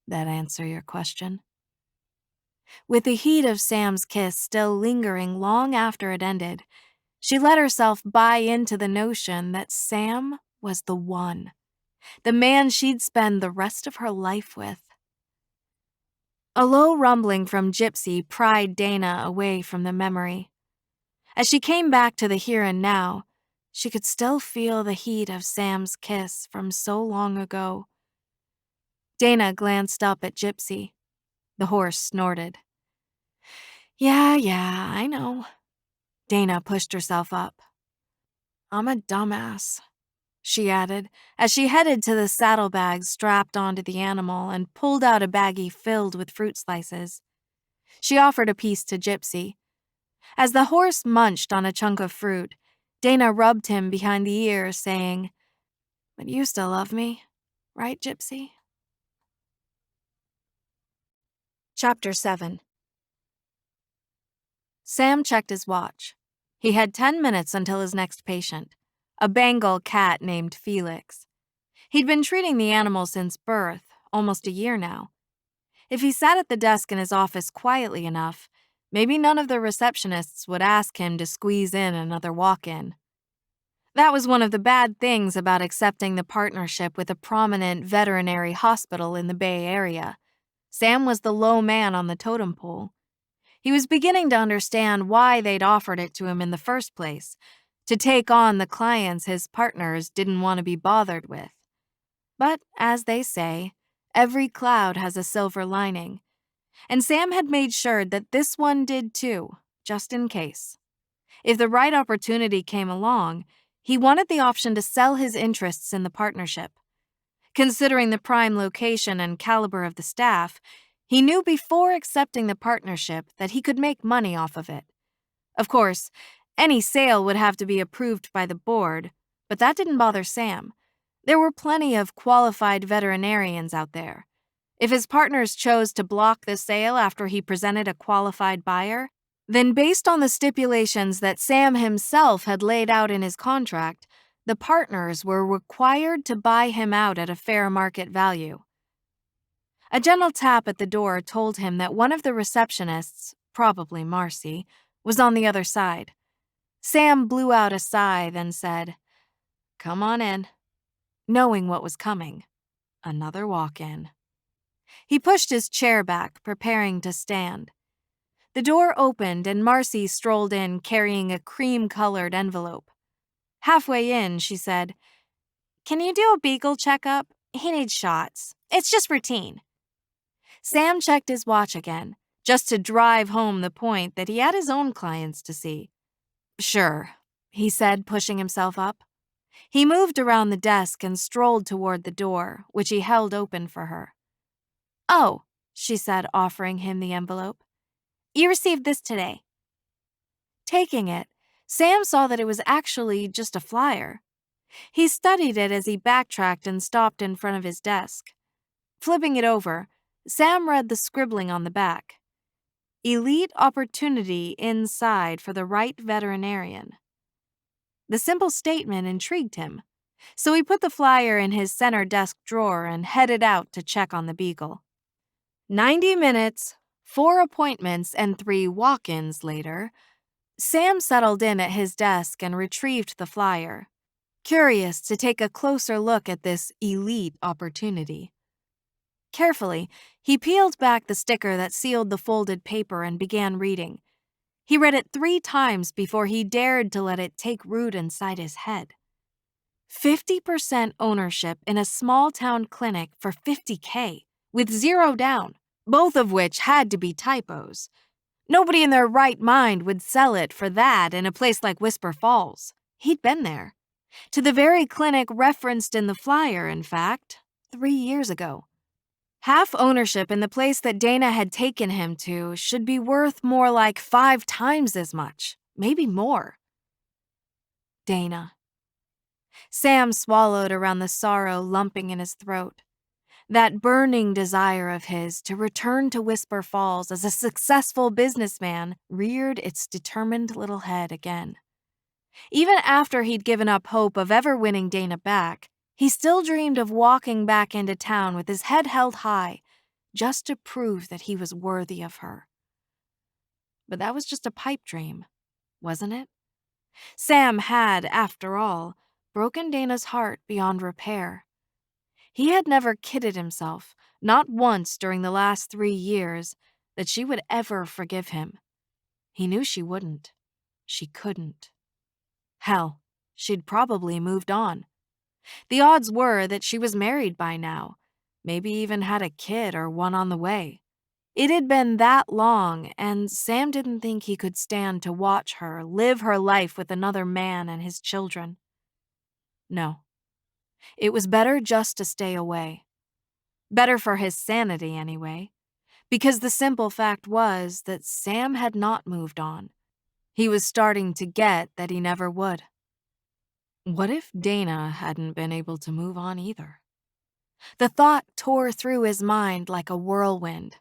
"That answer your question?" With the heat of Sam's kiss still lingering long after it ended, she let herself buy into the notion that Sam was the one, the man she'd spend the rest of her life with. A low rumbling from Gypsy pried Dana away from the memory. As she came back to the here and now, she could still feel the heat of Sam's kiss from so long ago. Dana glanced up at Gypsy. The horse snorted. Yeah, I know. Dana pushed herself up. I'm a dumbass, she added, as she headed to the saddlebags strapped onto the animal and pulled out a baggie filled with fruit slices. She offered a piece to Gypsy. As the horse munched on a chunk of fruit, Dana rubbed him behind the ear, saying, "But you still love me, right, Gypsy?" Chapter 7. Sam checked his watch. He had 10 minutes until his next patient, a Bengal cat named Felix. He'd been treating the animal since birth, almost a year now. If he sat at the desk in his office quietly enough, maybe none of the receptionists would ask him to squeeze in another walk-in. That was one of the bad things about accepting the partnership with a prominent veterinary hospital in the Bay Area. Sam was the low man on the totem pole. He was beginning to understand why they'd offered it to him in the first place, to take on the clients his partners didn't want to be bothered with. But, as they say, every cloud has a silver lining, and Sam had made sure that this one did too, just in case. If the right opportunity came along, he wanted the option to sell his interests in the partnership. Considering the prime location and caliber of the staff, he knew before accepting the partnership that he could make money off of it. Of course, any sale would have to be approved by the board, but that didn't bother Sam. There were plenty of qualified veterinarians out there. If his partners chose to block the sale after he presented a qualified buyer, then based on the stipulations that Sam himself had laid out in his contract, the partners were required to buy him out at a fair market value. A gentle tap at the door told him that one of the receptionists, probably Marcy, was on the other side. Sam blew out a sigh, then said, "Come on in," knowing what was coming. Another walk-in. He pushed his chair back, preparing to stand. The door opened and Marcy strolled in carrying a cream-colored envelope. Halfway in, she said, "Can you do a beagle checkup? He needs shots. It's just routine." Sam checked his watch again, just to drive home the point that he had his own clients to see. "Sure," he said, pushing himself up. He moved around the desk and strolled toward the door, which he held open for her. "Oh," she said, offering him the envelope. "You received this today." Taking it, Sam saw that it was actually just a flyer. He studied it as he backtracked and stopped in front of his desk. Flipping it over, Sam read the scribbling on the back. "Elite opportunity inside for the right veterinarian." The simple statement intrigued him, so he put the flyer in his center desk drawer and headed out to check on the beagle. 90 minutes, 4 appointments, and 3 walk-ins later, Sam settled in at his desk and retrieved the flyer, curious to take a closer look at this elite opportunity. Carefully, he peeled back the sticker that sealed the folded paper and began reading. He read it 3 times before he dared to let it take root inside his head. 50% ownership in a small-town clinic for $50K, with 0 down, both of which had to be typos. Nobody in their right mind would sell it for that in a place like Whisper Falls. He'd been there. To the very clinic referenced in the flyer, in fact, 3 years ago. Half ownership in the place that Dana had taken him to should be worth more like 5 times as much, maybe more. Dana. Sam swallowed around the sorrow lumping in his throat. That burning desire of his to return to Whisper Falls as a successful businessman reared its determined little head again. Even after he'd given up hope of ever winning Dana back, he still dreamed of walking back into town with his head held high, just to prove that he was worthy of her. But that was just a pipe dream, wasn't it? Sam had, after all, broken Dana's heart beyond repair. He had never kidded himself, not once during the last 3 years, that she would ever forgive him. He knew she wouldn't. She couldn't. Hell, she'd probably moved on. The odds were that she was married by now. maybe even had a kid or one on the way. It had been that long, and Sam didn't think he could stand to watch her live her life with another man and his children. No, it was better just to stay away. Better for his sanity, anyway, because the simple fact was that Sam had not moved on. He was starting to get that he never would. What if Dana hadn't been able to move on either? The thought tore through his mind like a whirlwind.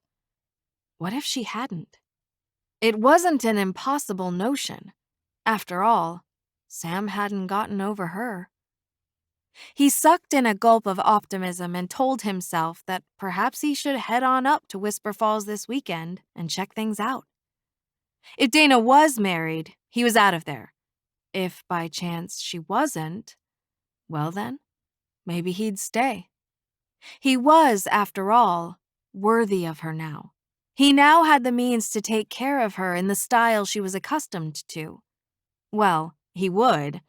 What if she hadn't? It wasn't an impossible notion. After all, Sam hadn't gotten over her. He sucked in a gulp of optimism and told himself that perhaps he should head on up to Whisper Falls this weekend and check things out. If Dana was married, he was out of there. If by chance she wasn't, well then, maybe he'd stay. He was, after all, worthy of her now. He now had the means to take care of her in the style she was accustomed to. Well, he would,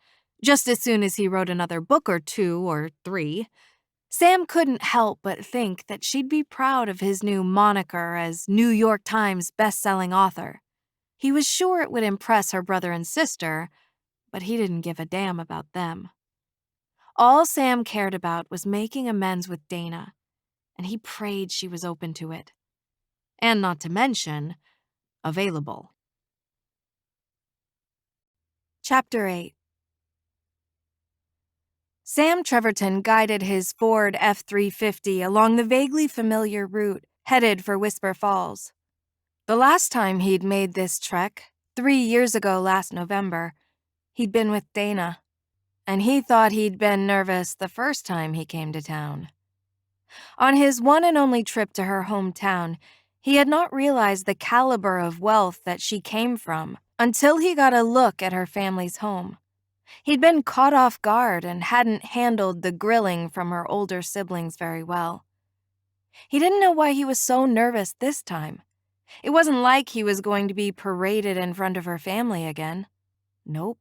just as soon as he wrote another book or 2 or 3. Sam couldn't help but think that she'd be proud of his new moniker as New York Times bestselling author. He was sure it would impress her brother and sister, but he didn't give a damn about them. All Sam cared about was making amends with Dana, and he prayed she was open to it. And not to mention, available. Chapter 8. Sam Treverton guided his Ford F-350 along the vaguely familiar route, headed for Whisper Falls. The last time he'd made this trek, 3 years ago last November, he'd been with Dana, and he thought he'd been nervous the first time he came to town. On his one and only trip to her hometown, he had not realized the caliber of wealth that she came from until he got a look at her family's home. He'd been caught off guard and hadn't handled the grilling from her older siblings very well. He didn't know why he was so nervous this time. It wasn't like he was going to be paraded in front of her family again. Nope.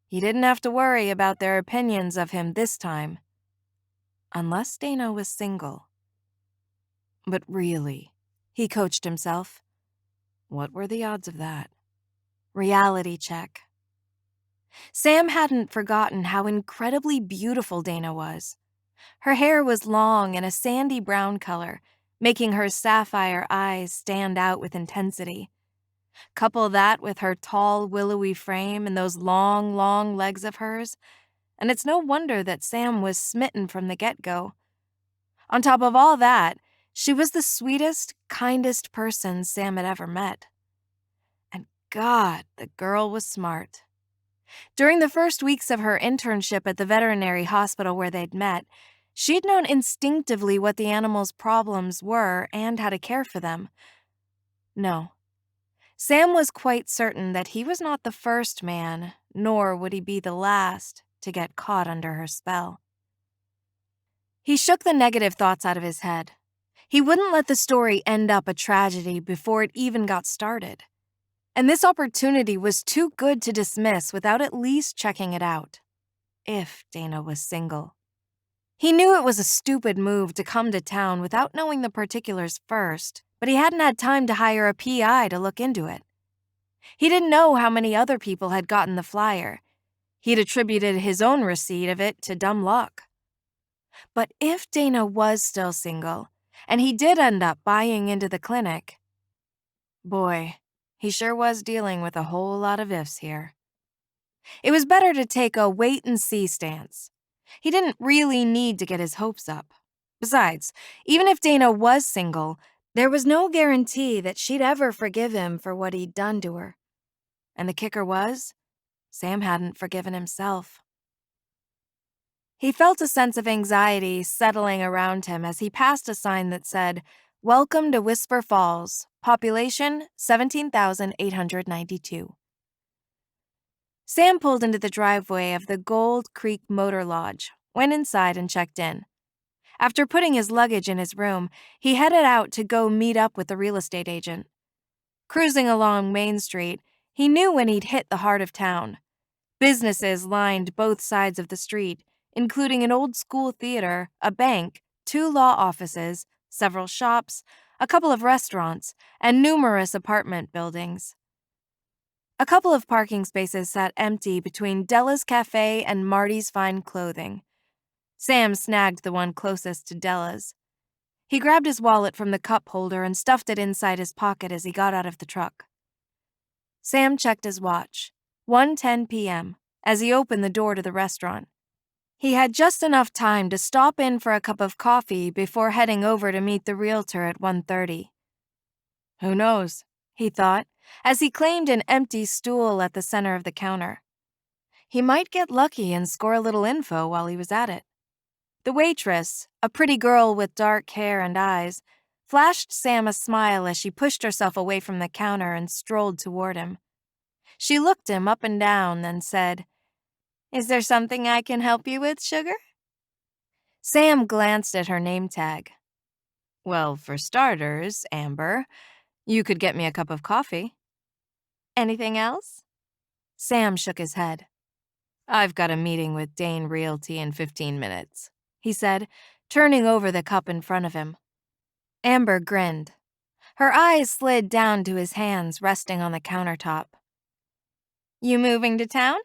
He didn't have to worry about their opinions of him this time. Unless Dana was single. But really, he coached himself. What were the odds of that? Reality check. Sam hadn't forgotten how incredibly beautiful Dana was. Her hair was long and a sandy brown color, making her sapphire eyes stand out with intensity. Couple that with her tall, willowy frame and those long, long legs of hers, and it's no wonder that Sam was smitten from the get-go. On top of all that, she was the sweetest, kindest person Sam had ever met. And God, the girl was smart. During the first weeks of her internship at the veterinary hospital where they'd met, she'd known instinctively what the animals' problems were and how to care for them. No. Sam was quite certain that he was not the first man, nor would he be the last, to get caught under her spell. He shook the negative thoughts out of his head. He wouldn't let the story end up a tragedy before it even got started. And this opportunity was too good to dismiss without at least checking it out. If Dana was single. He knew it was a stupid move to come to town without knowing the particulars first, but he hadn't had time to hire a PI to look into it. He didn't know how many other people had gotten the flyer. He'd attributed his own receipt of it to dumb luck. But if Dana was still single, and he did end up buying into the clinic, boy, he sure was dealing with a whole lot of ifs here. It was better to take a wait-and-see stance. He didn't really need to get his hopes up. Besides, even if Dana was single, there was no guarantee that she'd ever forgive him for what he'd done to her. And the kicker was, Sam hadn't forgiven himself. He felt a sense of anxiety settling around him as he passed a sign that said, "Welcome to Whisper Falls, population 17,892. Sam pulled into the driveway of the Gold Creek Motor Lodge, went inside and checked in. After putting his luggage in his room, he headed out to go meet up with the real estate agent. Cruising along Main Street, he knew when he'd hit the heart of town. Businesses lined both sides of the street, including an old-school theater, a bank, 2 law offices, several shops, a couple of restaurants, and numerous apartment buildings. A couple of parking spaces sat empty between Della's Cafe and Marty's Fine Clothing. Sam snagged the one closest to Della's. He grabbed his wallet from the cup holder and stuffed it inside his pocket as he got out of the truck. Sam checked his watch, 1:10 p.m., as he opened the door to the restaurant. He had just enough time to stop in for a cup of coffee before heading over to meet the realtor at 1:30. Who knows, he thought, as he claimed an empty stool at the center of the counter. He might get lucky and score a little info while he was at it. The waitress, a pretty girl with dark hair and eyes, flashed Sam a smile as she pushed herself away from the counter and strolled toward him. She looked him up and down, then said, "Is there something I can help you with, sugar?" Sam glanced at her name tag. "Well, for starters, Amber, you could get me a cup of coffee." "Anything else?" Sam shook his head. "I've got a meeting with Dane Realty in 15 minutes, he said, turning over the cup in front of him. Amber grinned. Her eyes slid down to his hands resting on the countertop. "You moving to town?"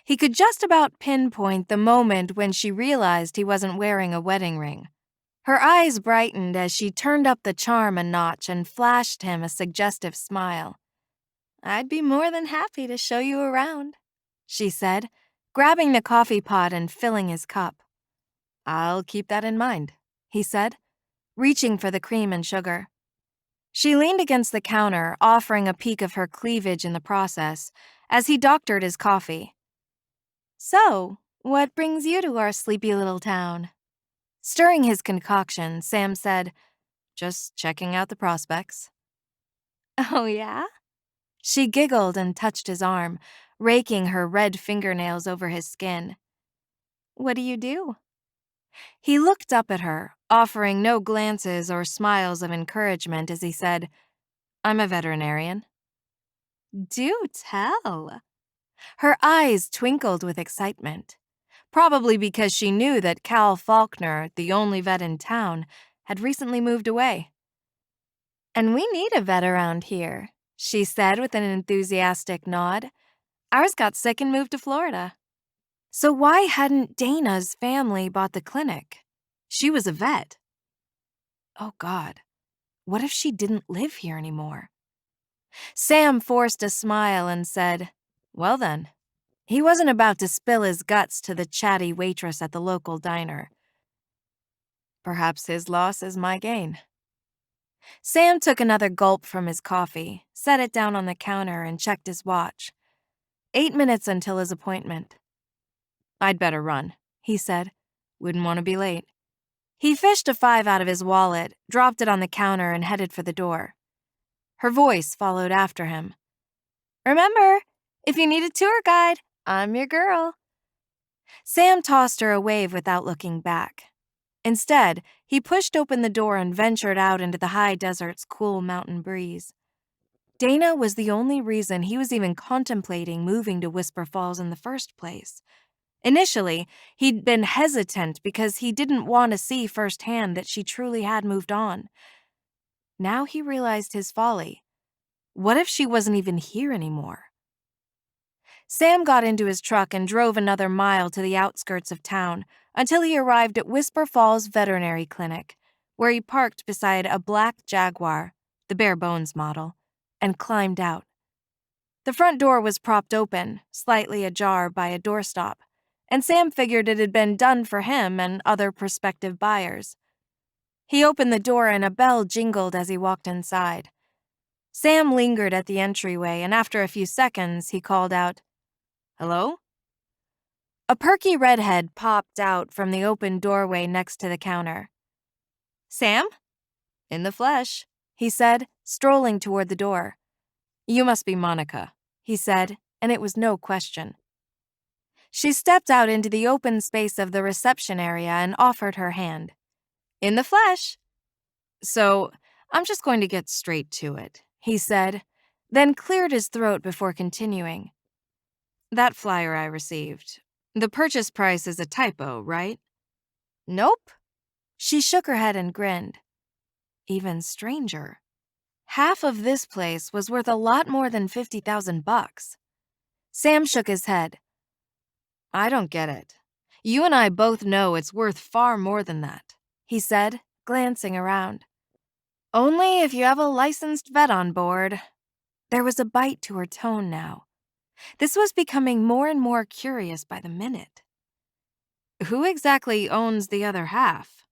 He could just about pinpoint the moment when she realized he wasn't wearing a wedding ring. Her eyes brightened as she turned up the charm a notch and flashed him a suggestive smile. "I'd be more than happy to show you around," she said, grabbing the coffee pot and filling his cup. "I'll keep that in mind," he said, reaching for the cream and sugar. She leaned against the counter, offering a peek of her cleavage in the process, as he doctored his coffee. "So, what brings you to our sleepy little town?" Stirring his concoction, Sam said, "Just checking out the prospects." "Oh, yeah?" She giggled and touched his arm, raking her red fingernails over his skin. "What do you do?" He looked up at her, offering no glances or smiles of encouragement as he said, "I'm a veterinarian." "Do tell." Her eyes twinkled with excitement, probably because she knew that Cal Faulkner, the only vet in town, had recently moved away. "And we need a vet around here," she said with an enthusiastic nod. "Ours got sick and moved to Florida." So why hadn't Dana's family bought the clinic? She was a vet. Oh, God. What if she didn't live here anymore? Sam forced a smile and said, "Well then." He wasn't about to spill his guts to the chatty waitress at the local diner. Perhaps his loss is my gain. Sam took another gulp from his coffee, set it down on the counter, and checked his watch. 8 minutes until his appointment. "I'd better run," he said. "Wouldn't want to be late." He fished a 5 out of his wallet, dropped it on the counter, and headed for the door. Her voice followed after him. "Remember, if you need a tour guide, I'm your girl." Sam tossed her a wave without looking back. Instead, he pushed open the door and ventured out into the high desert's cool mountain breeze. Dana was the only reason he was even contemplating moving to Whisper Falls in the first place. Initially, he'd been hesitant because he didn't want to see firsthand that she truly had moved on. Now he realized his folly. What if she wasn't even here anymore? Sam got into his truck and drove another mile to the outskirts of town until he arrived at Whisper Falls Veterinary Clinic, where he parked beside a black Jaguar, the bare bones model, and climbed out. The front door was propped open, slightly ajar by a doorstop, and Sam figured it had been done for him and other prospective buyers. He opened the door and a bell jingled as he walked inside. Sam lingered at the entryway, and after a few seconds, he called out, "Hello?" A perky redhead popped out from the open doorway next to the counter. "Sam?" "In the flesh," he said, strolling toward the door. "You must be Monica," he said, and it was no question. She stepped out into the open space of the reception area and offered her hand. "In the flesh." "So, I'm just going to get straight to it," he said, then cleared his throat before continuing. "That flyer I received, the purchase price is a typo, right?" "Nope." She shook her head and grinned. Even stranger. Half of this place was worth a lot more than $50,000. Sam shook his head. I don't get it. You and I both know it's worth far more than that, he said, glancing around. Only if you have a licensed vet on board. There was a bite to her tone now. This was becoming more and more curious by the minute. Who exactly owns the other half?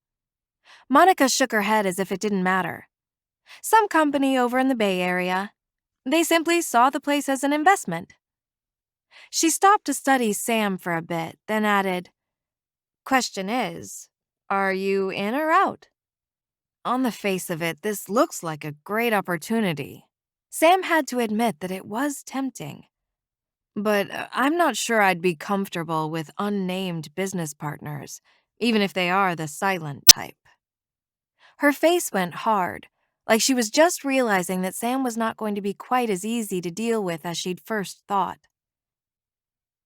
Monica shook her head as if it didn't matter. Some company over in the Bay Area. They simply saw the place as an investment. She stopped to study Sam for a bit, then added, Question is, are you in or out? On the face of it, this looks like a great opportunity. Sam had to admit that it was tempting. But I'm not sure I'd be comfortable with unnamed business partners, even if they are the silent type. Her face went hard, like she was just realizing that Sam was not going to be quite as easy to deal with as she'd first thought.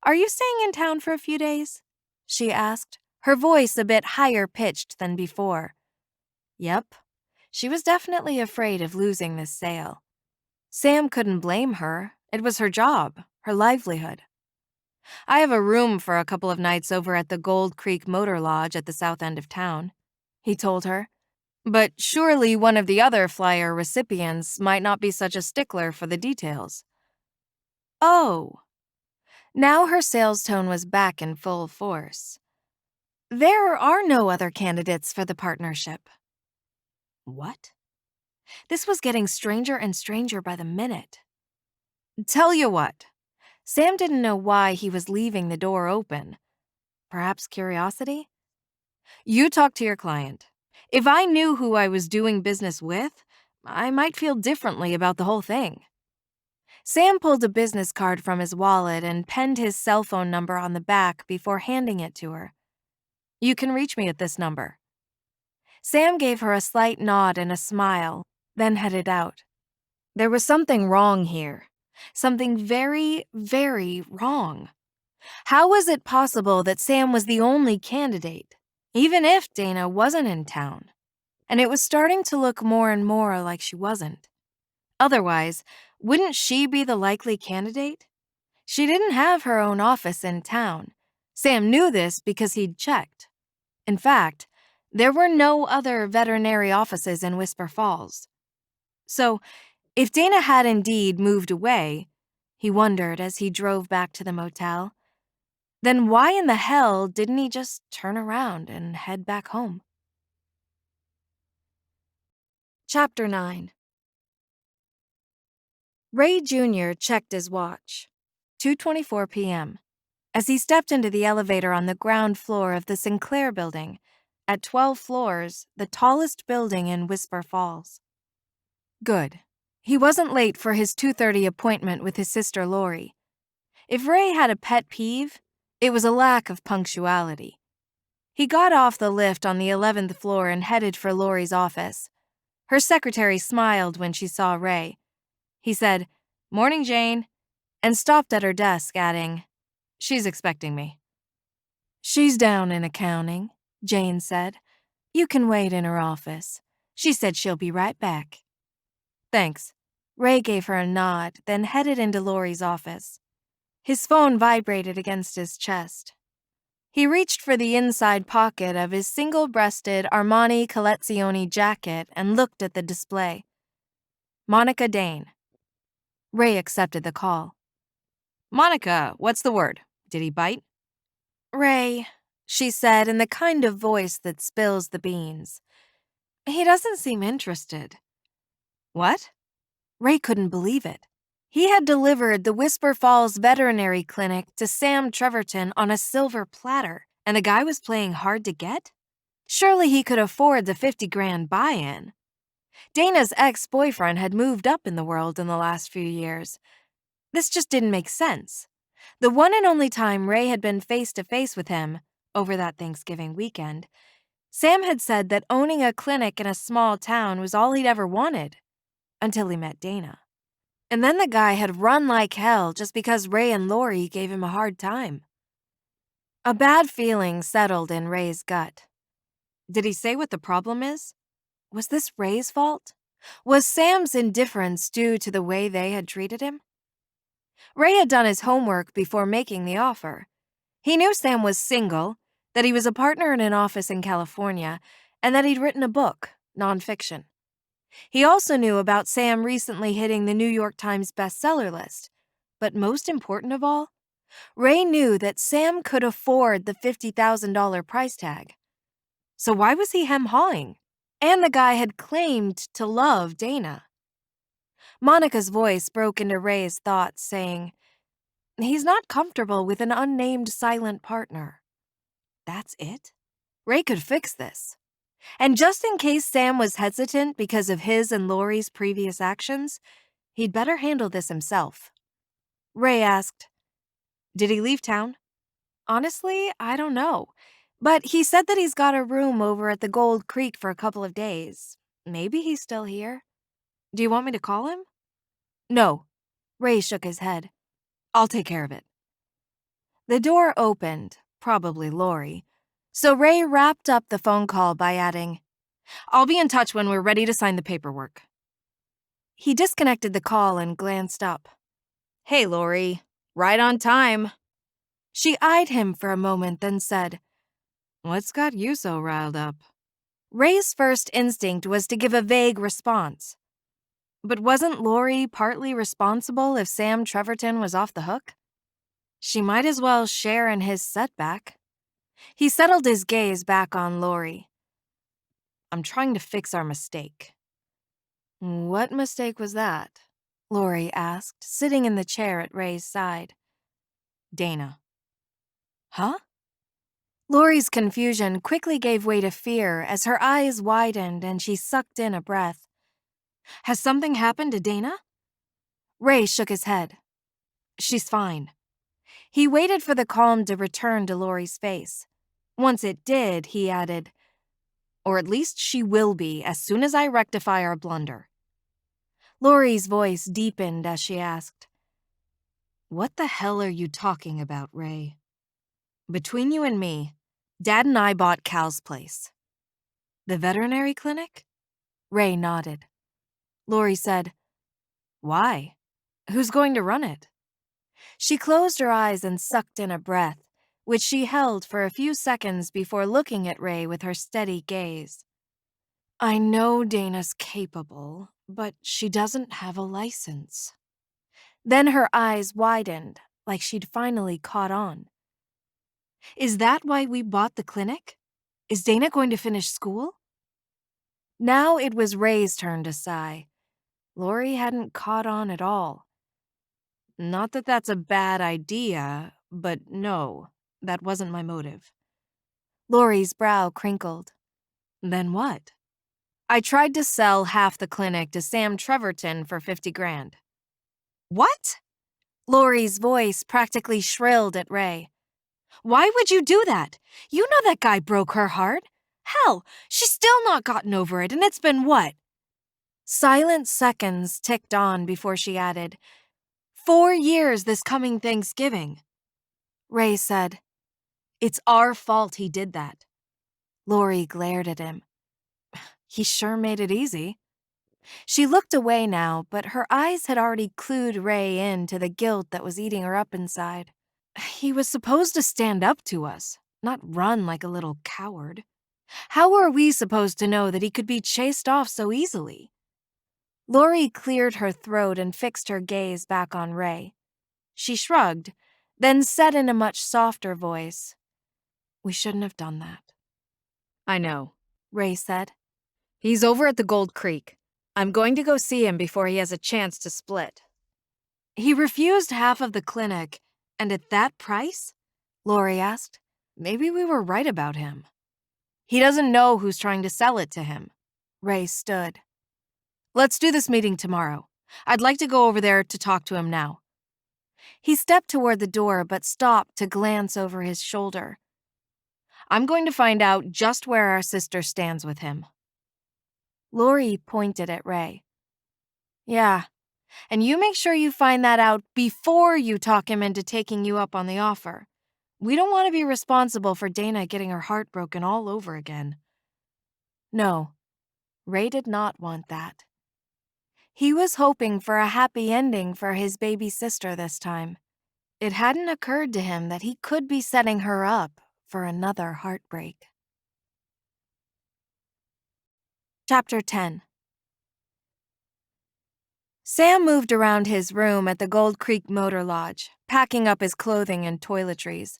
Are you staying in town for a few days? She asked, her voice a bit higher pitched than before. Yep. She was definitely afraid of losing this sale. Sam couldn't blame her. It was her job, her livelihood. I have a room for a couple of nights over at the Gold Creek Motor Lodge at the south end of town, he told her. But surely one of the other flyer recipients might not be such a stickler for the details. Oh. Now her sales tone was back in full force. There are no other candidates for the partnership. What? This was getting stranger and stranger by the minute. Tell you what. Sam didn't know why he was leaving the door open. Perhaps curiosity? You talk to your client. If I knew who I was doing business with, I might feel differently about the whole thing. Sam pulled a business card from his wallet and penned his cell phone number on the back before handing it to her. You can reach me at this number. Sam gave her a slight nod and a smile, then headed out. There was something wrong here. Something very, very wrong. How was it possible that Sam was the only candidate, even if Dana wasn't in town? And it was starting to look more and more like she wasn't. Otherwise, wouldn't she be the likely candidate? She didn't have her own office in town. Sam knew this because he'd checked. In fact, there were no other veterinary offices in Whisper Falls. So, if Dana had indeed moved away, he wondered as he drove back to the motel, then why in the hell didn't he just turn around and head back home? Chapter 9. Ray Jr. checked his watch. 2:24 p.m. as he stepped into the elevator on the ground floor of the Sinclair building, at 12 floors, the tallest building in Whisper Falls. Good. He wasn't late for his 2:30 appointment with his sister Lori. If Ray had a pet peeve, it was a lack of punctuality. He got off the lift on the 11th floor and headed for Lori's office. Her secretary smiled when she saw Ray. He said, "Morning, Jane," and stopped at her desk, adding, "She's expecting me." "She's down in accounting," Jane said. "You can wait in her office. She said she'll be right back." "Thanks." Ray gave her a nod, then headed into Lori's office. His phone vibrated against his chest. He reached for the inside pocket of his single-breasted Armani Collezione jacket and looked at the display. Monica Dane. Ray accepted the call. "Monica, what's the word? Did he bite?" "Ray," she said in the kind of voice that spills the beans. "He doesn't seem interested." "What?" Ray couldn't believe it. He had delivered the Whisper Falls Veterinary Clinic to Sam Treverton on a silver platter, and the guy was playing hard to get? Surely he could afford the $50,000 buy-in. Dana's ex-boyfriend had moved up in the world in the last few years. This just didn't make sense. The one and only time Ray had been face-to-face with him, over that Thanksgiving weekend, Sam had said that owning a clinic in a small town was all he'd ever wanted, until he met Dana. And then the guy had run like hell just because Ray and Lori gave him a hard time. A bad feeling settled in Ray's gut. Did he say what the problem is? Was this Ray's fault? Was Sam's indifference due to the way they had treated him? Ray had done his homework before making the offer. He knew Sam was single, that he was a partner in an office in California, and that he'd written a book, nonfiction. He also knew about Sam recently hitting the New York Times bestseller list. But most important of all, Ray knew that Sam could afford the $50,000 price tag. So why was he hem-hawing? And the guy had claimed to love Dana. Monica's voice broke into Ray's thoughts, saying, "He's not comfortable with an unnamed silent partner." That's it? Ray could fix this. And just in case Sam was hesitant because of his and Lori's previous actions, he'd better handle this himself. Ray asked, "Did he leave town?" "Honestly, I don't know. But he said that he's got a room over at the Gold Creek for a couple of days. Maybe he's still here. Do you want me to call him?" "No." Ray shook his head. "I'll take care of it." The door opened, probably Lori. So Ray wrapped up the phone call by adding, "I'll be in touch when we're ready to sign the paperwork." He disconnected the call and glanced up. "Hey, Lori. Right on time." She eyed him for a moment, then said, "What's got you so riled up?" Ray's first instinct was to give a vague response. But wasn't Lori partly responsible if Sam Treverton was off the hook? She might as well share in his setback. He settled his gaze back on Lori. "I'm trying to fix our mistake." "What mistake was that?" Lori asked, sitting in the chair at Ray's side. "Dana." "Huh?" Lori's confusion quickly gave way to fear as her eyes widened and she sucked in a breath. "Has something happened to Dana?" Ray shook his head. "She's fine." He waited for the calm to return to Lori's face. Once it did, he added, "Or at least she will be as soon as I rectify our blunder." Lori's voice deepened as she asked, "What the hell are you talking about, Ray?" "Between you and me, Dad and I bought Cal's place." "The veterinary clinic?" Ray nodded. Lori said, "Why? Who's going to run it?" She closed her eyes and sucked in a breath, which she held for a few seconds before looking at Ray with her steady gaze. "I know Dana's capable, but she doesn't have a license." Then her eyes widened, like she'd finally caught on. "Is that why we bought the clinic? Is Dana going to finish school?" Now it was Ray's turn to sigh. Lori hadn't caught on at all. "Not that that's a bad idea, but no, that wasn't my motive." Lori's brow crinkled. "Then what?" "I tried to sell half the clinic to Sam Treverton for 50 grand. "What?" Lori's voice practically shrilled at Ray. "Why would you do that? You know that guy broke her heart. Hell, she's still not gotten over it, and it's been what?" Silent seconds ticked on before she added, 4 years this coming Thanksgiving." Ray said, "It's our fault he did that." Lori glared at him. "He sure made it easy." She looked away now, but her eyes had already clued Ray in to the guilt that was eating her up inside. "He was supposed to stand up to us, not run like a little coward. How were we supposed to know that he could be chased off so easily?" Lori cleared her throat and fixed her gaze back on Ray. She shrugged, then said in a much softer voice, "We shouldn't have done that." "I know," Ray said. "He's over at the Gold Creek. I'm going to go see him before he has a chance to split." "He refused half of the clinic, and at that price?" Lori asked. "Maybe we were right about him." "He doesn't know who's trying to sell it to him." Ray stood. "Let's do this meeting tomorrow. I'd like to go over there to talk to him now." He stepped toward the door but stopped to glance over his shoulder. "I'm going to find out just where our sister stands with him." Lori pointed at Ray. "Yeah, and you make sure you find that out before you talk him into taking you up on the offer. We don't want to be responsible for Dana getting her heart broken all over again." No, Ray did not want that. He was hoping for a happy ending for his baby sister this time. It hadn't occurred to him that he could be setting her up for another heartbreak. Chapter 10. Sam moved around his room at the Gold Creek Motor Lodge, packing up his clothing and toiletries.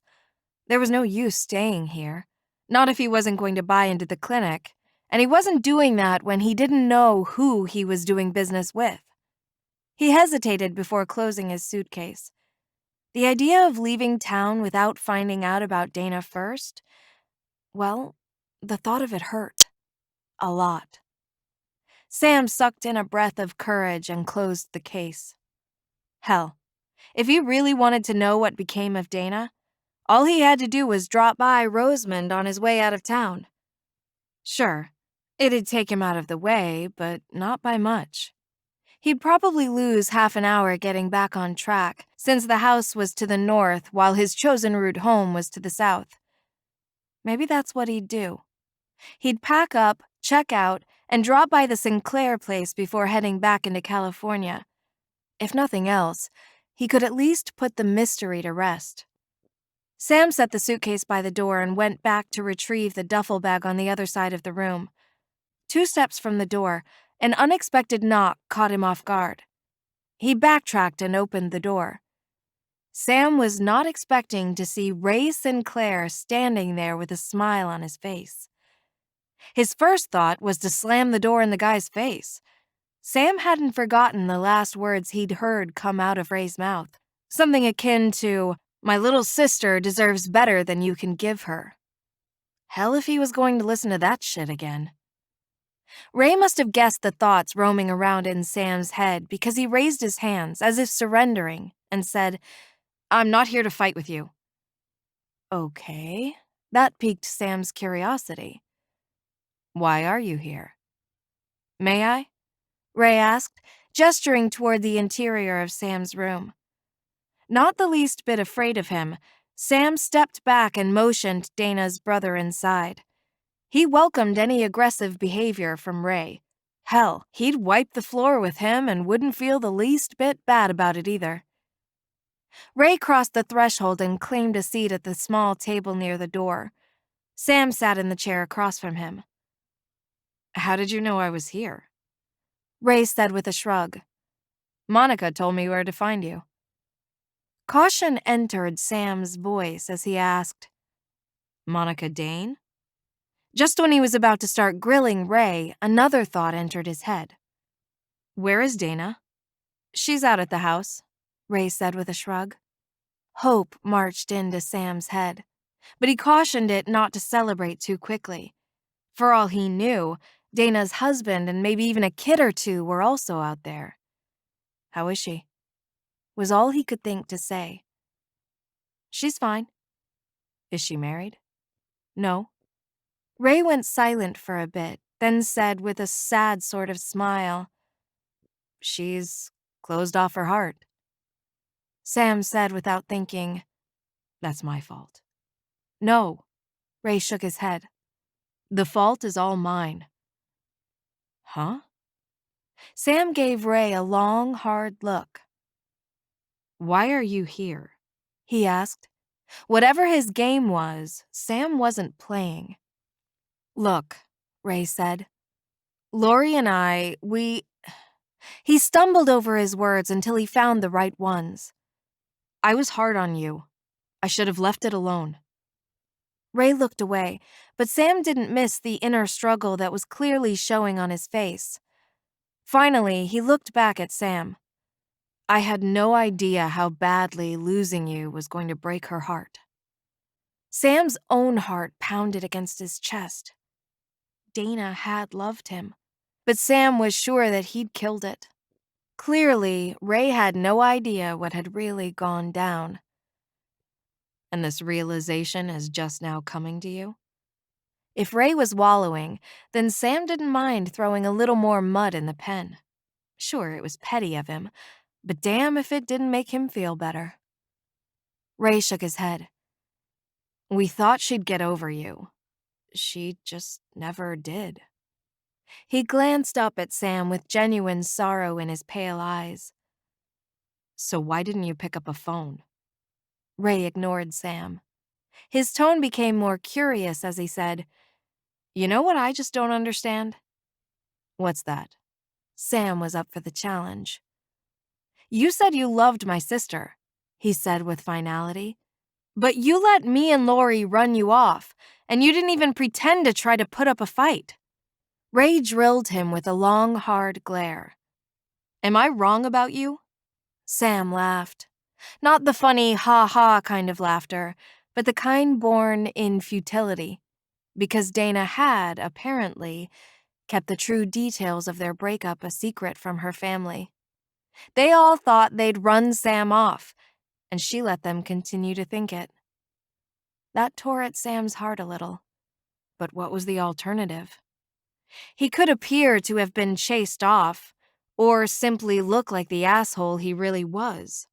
There was no use staying here, not if he wasn't going to buy into the clinic, and he wasn't doing that when he didn't know who he was doing business with. He hesitated before closing his suitcase. The idea of leaving town without finding out about Dana first, well, the thought of it hurt. A lot. Sam sucked in a breath of courage and closed the case. Hell, if he really wanted to know what became of Dana, all he had to do was drop by Rosamond on his way out of town. Sure, it'd take him out of the way, but not by much. He'd probably lose half an hour getting back on track, since the house was to the north while his chosen route home was to the south. Maybe that's what he'd do. He'd pack up, check out, and drop by the Sinclair place before heading back into California. If nothing else, he could at least put the mystery to rest. Sam set the suitcase by the door and went back to retrieve the duffel bag on the other side of the room. 2 steps from the door, an unexpected knock caught him off guard. He backtracked and opened the door. Sam was not expecting to see Ray Sinclair standing there with a smile on his face. His first thought was to slam the door in the guy's face. Sam hadn't forgotten the last words he'd heard come out of Ray's mouth, something akin to, "My little sister deserves better than you can give her." Hell if he was going to listen to that shit again. Ray must have guessed the thoughts roaming around in Sam's head because he raised his hands as if surrendering and said, "I'm not here to fight with you." Okay, that piqued Sam's curiosity. "Why are you here?" "May I?" Ray asked, gesturing toward the interior of Sam's room. Not the least bit afraid of him, Sam stepped back and motioned Dana's brother inside. He welcomed any aggressive behavior from Ray. Hell, he'd wipe the floor with him and wouldn't feel the least bit bad about it either. Ray crossed the threshold and claimed a seat at the small table near the door. Sam sat in the chair across from him. "How did you know I was here?" Ray said with a shrug. "Monica told me where to find you." Caution entered Sam's voice as he asked, "Monica Dane?" Just when he was about to start grilling Ray, another thought entered his head. "Where is Dana?" "She's out at the house," Ray said with a shrug. Hope marched into Sam's head, but he cautioned it not to celebrate too quickly. For all he knew, Dana's husband and maybe even a kid or two were also out there. "How is she?" was all he could think to say. "She's fine." "Is she married?" "No." Ray went silent for a bit, then said with a sad sort of smile, "She's closed off her heart." Sam said without thinking, "That's my fault." "No." Ray shook his head. "The fault is all mine." "Huh?" Sam gave Ray a long, hard look. "Why are you here?" he asked. Whatever his game was, Sam wasn't playing. "Look," Ray said. "Lori and we—" He stumbled over his words until he found the right ones. "I was hard on you. I should have left it alone." Ray looked away, but Sam didn't miss the inner struggle that was clearly showing on his face. Finally, he looked back at Sam. "I had no idea how badly losing you was going to break her heart." Sam's own heart pounded against his chest. Dana had loved him, but Sam was sure that he'd killed it. Clearly, Ray had no idea what had really gone down. "And this realization is just now coming to you?" If Ray was wallowing, then Sam didn't mind throwing a little more mud in the pen. Sure, it was petty of him, but damn if it didn't make him feel better. Ray shook his head. "We thought she'd get over you. She just never did." He glanced up at Sam with genuine sorrow in his pale eyes. So why didn't you pick up a phone? Ray ignored Sam. His tone became more curious as he said, You know what I just don't understand? What's that? Sam was up for the challenge. You said you loved my sister, he said with finality. But you let me and Lori run you off, and you didn't even pretend to try to put up a fight. Ray drilled him with a long, hard glare. Am I wrong about you? Sam laughed. Not the funny ha-ha kind of laughter, but the kind born in futility. Because Dana had, apparently, kept the true details of their breakup a secret from her family. They all thought they'd run Sam off, and she let them continue to think it. That tore at Sam's heart a little. But what was the alternative? He could appear to have been chased off, or simply look like the asshole he really was.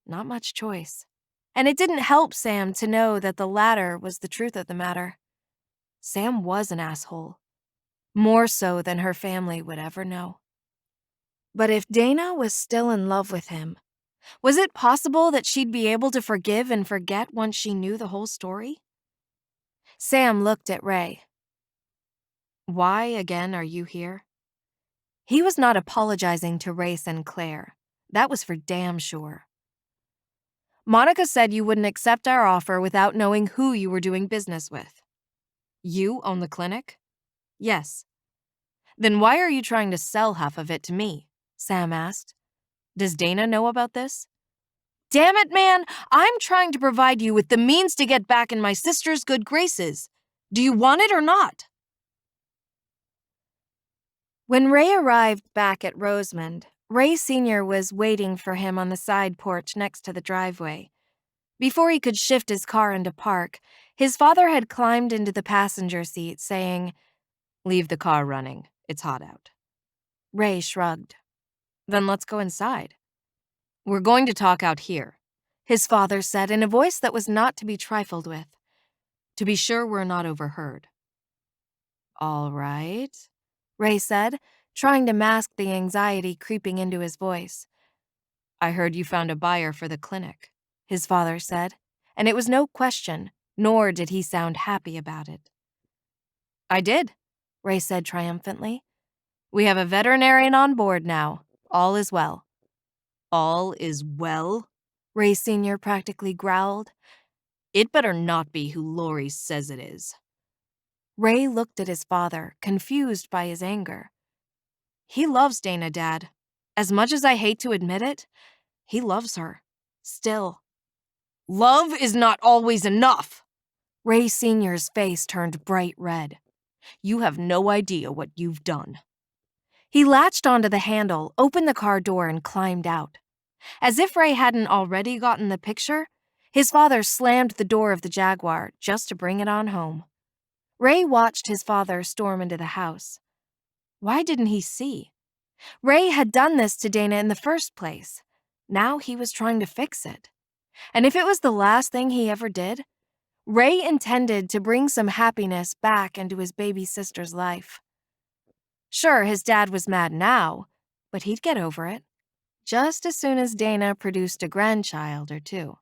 Not much choice. And it didn't help Sam to know that the latter was the truth of the matter. Sam was an asshole. More so than her family would ever know. But if Dana was still in love with him, was it possible that she'd be able to forgive and forget once she knew the whole story? Sam looked at Ray. Why, again, are you here? He was not apologizing to Ray Sinclair. That was for damn sure. Monica said you wouldn't accept our offer without knowing who you were doing business with. You own the clinic? Yes. Then why are you trying to sell half of it to me? Sam asked. Does Dana know about this? Damn it, man! I'm trying to provide you with the means to get back in my sister's good graces. Do you want it or not? When Ray arrived back at Rosemond, Ray Sr. was waiting for him on the side porch next to the driveway. Before he could shift his car into park, his father had climbed into the passenger seat, saying, Leave the car running. It's hot out. Ray shrugged. Then let's go inside. We're going to talk out here, his father said in a voice that was not to be trifled with. To be sure we're not overheard. All right, Ray said, trying to mask the anxiety creeping into his voice. I heard you found a buyer for the clinic, his father said, and it was no question, nor did he sound happy about it. I did, Ray said triumphantly. We have a veterinarian on board now. All is well. All is well? Ray Sr. practically growled. It better not be who Lori says it is. Ray looked at his father, confused by his anger. He loves Dana, Dad. As much as I hate to admit it, he loves her. Still. Love is not always enough. Ray Sr.'s face turned bright red. You have no idea what you've done. He latched onto the handle, opened the car door, and climbed out. As if Ray hadn't already gotten the picture, his father slammed the door of the Jaguar just to bring it on home. Ray watched his father storm into the house. Why didn't he see? Ray had done this to Dana in the first place. Now he was trying to fix it. And if it was the last thing he ever did, Ray intended to bring some happiness back into his baby sister's life. Sure, his dad was mad now, but he'd get over it. Just as soon as Dana produced a grandchild or two.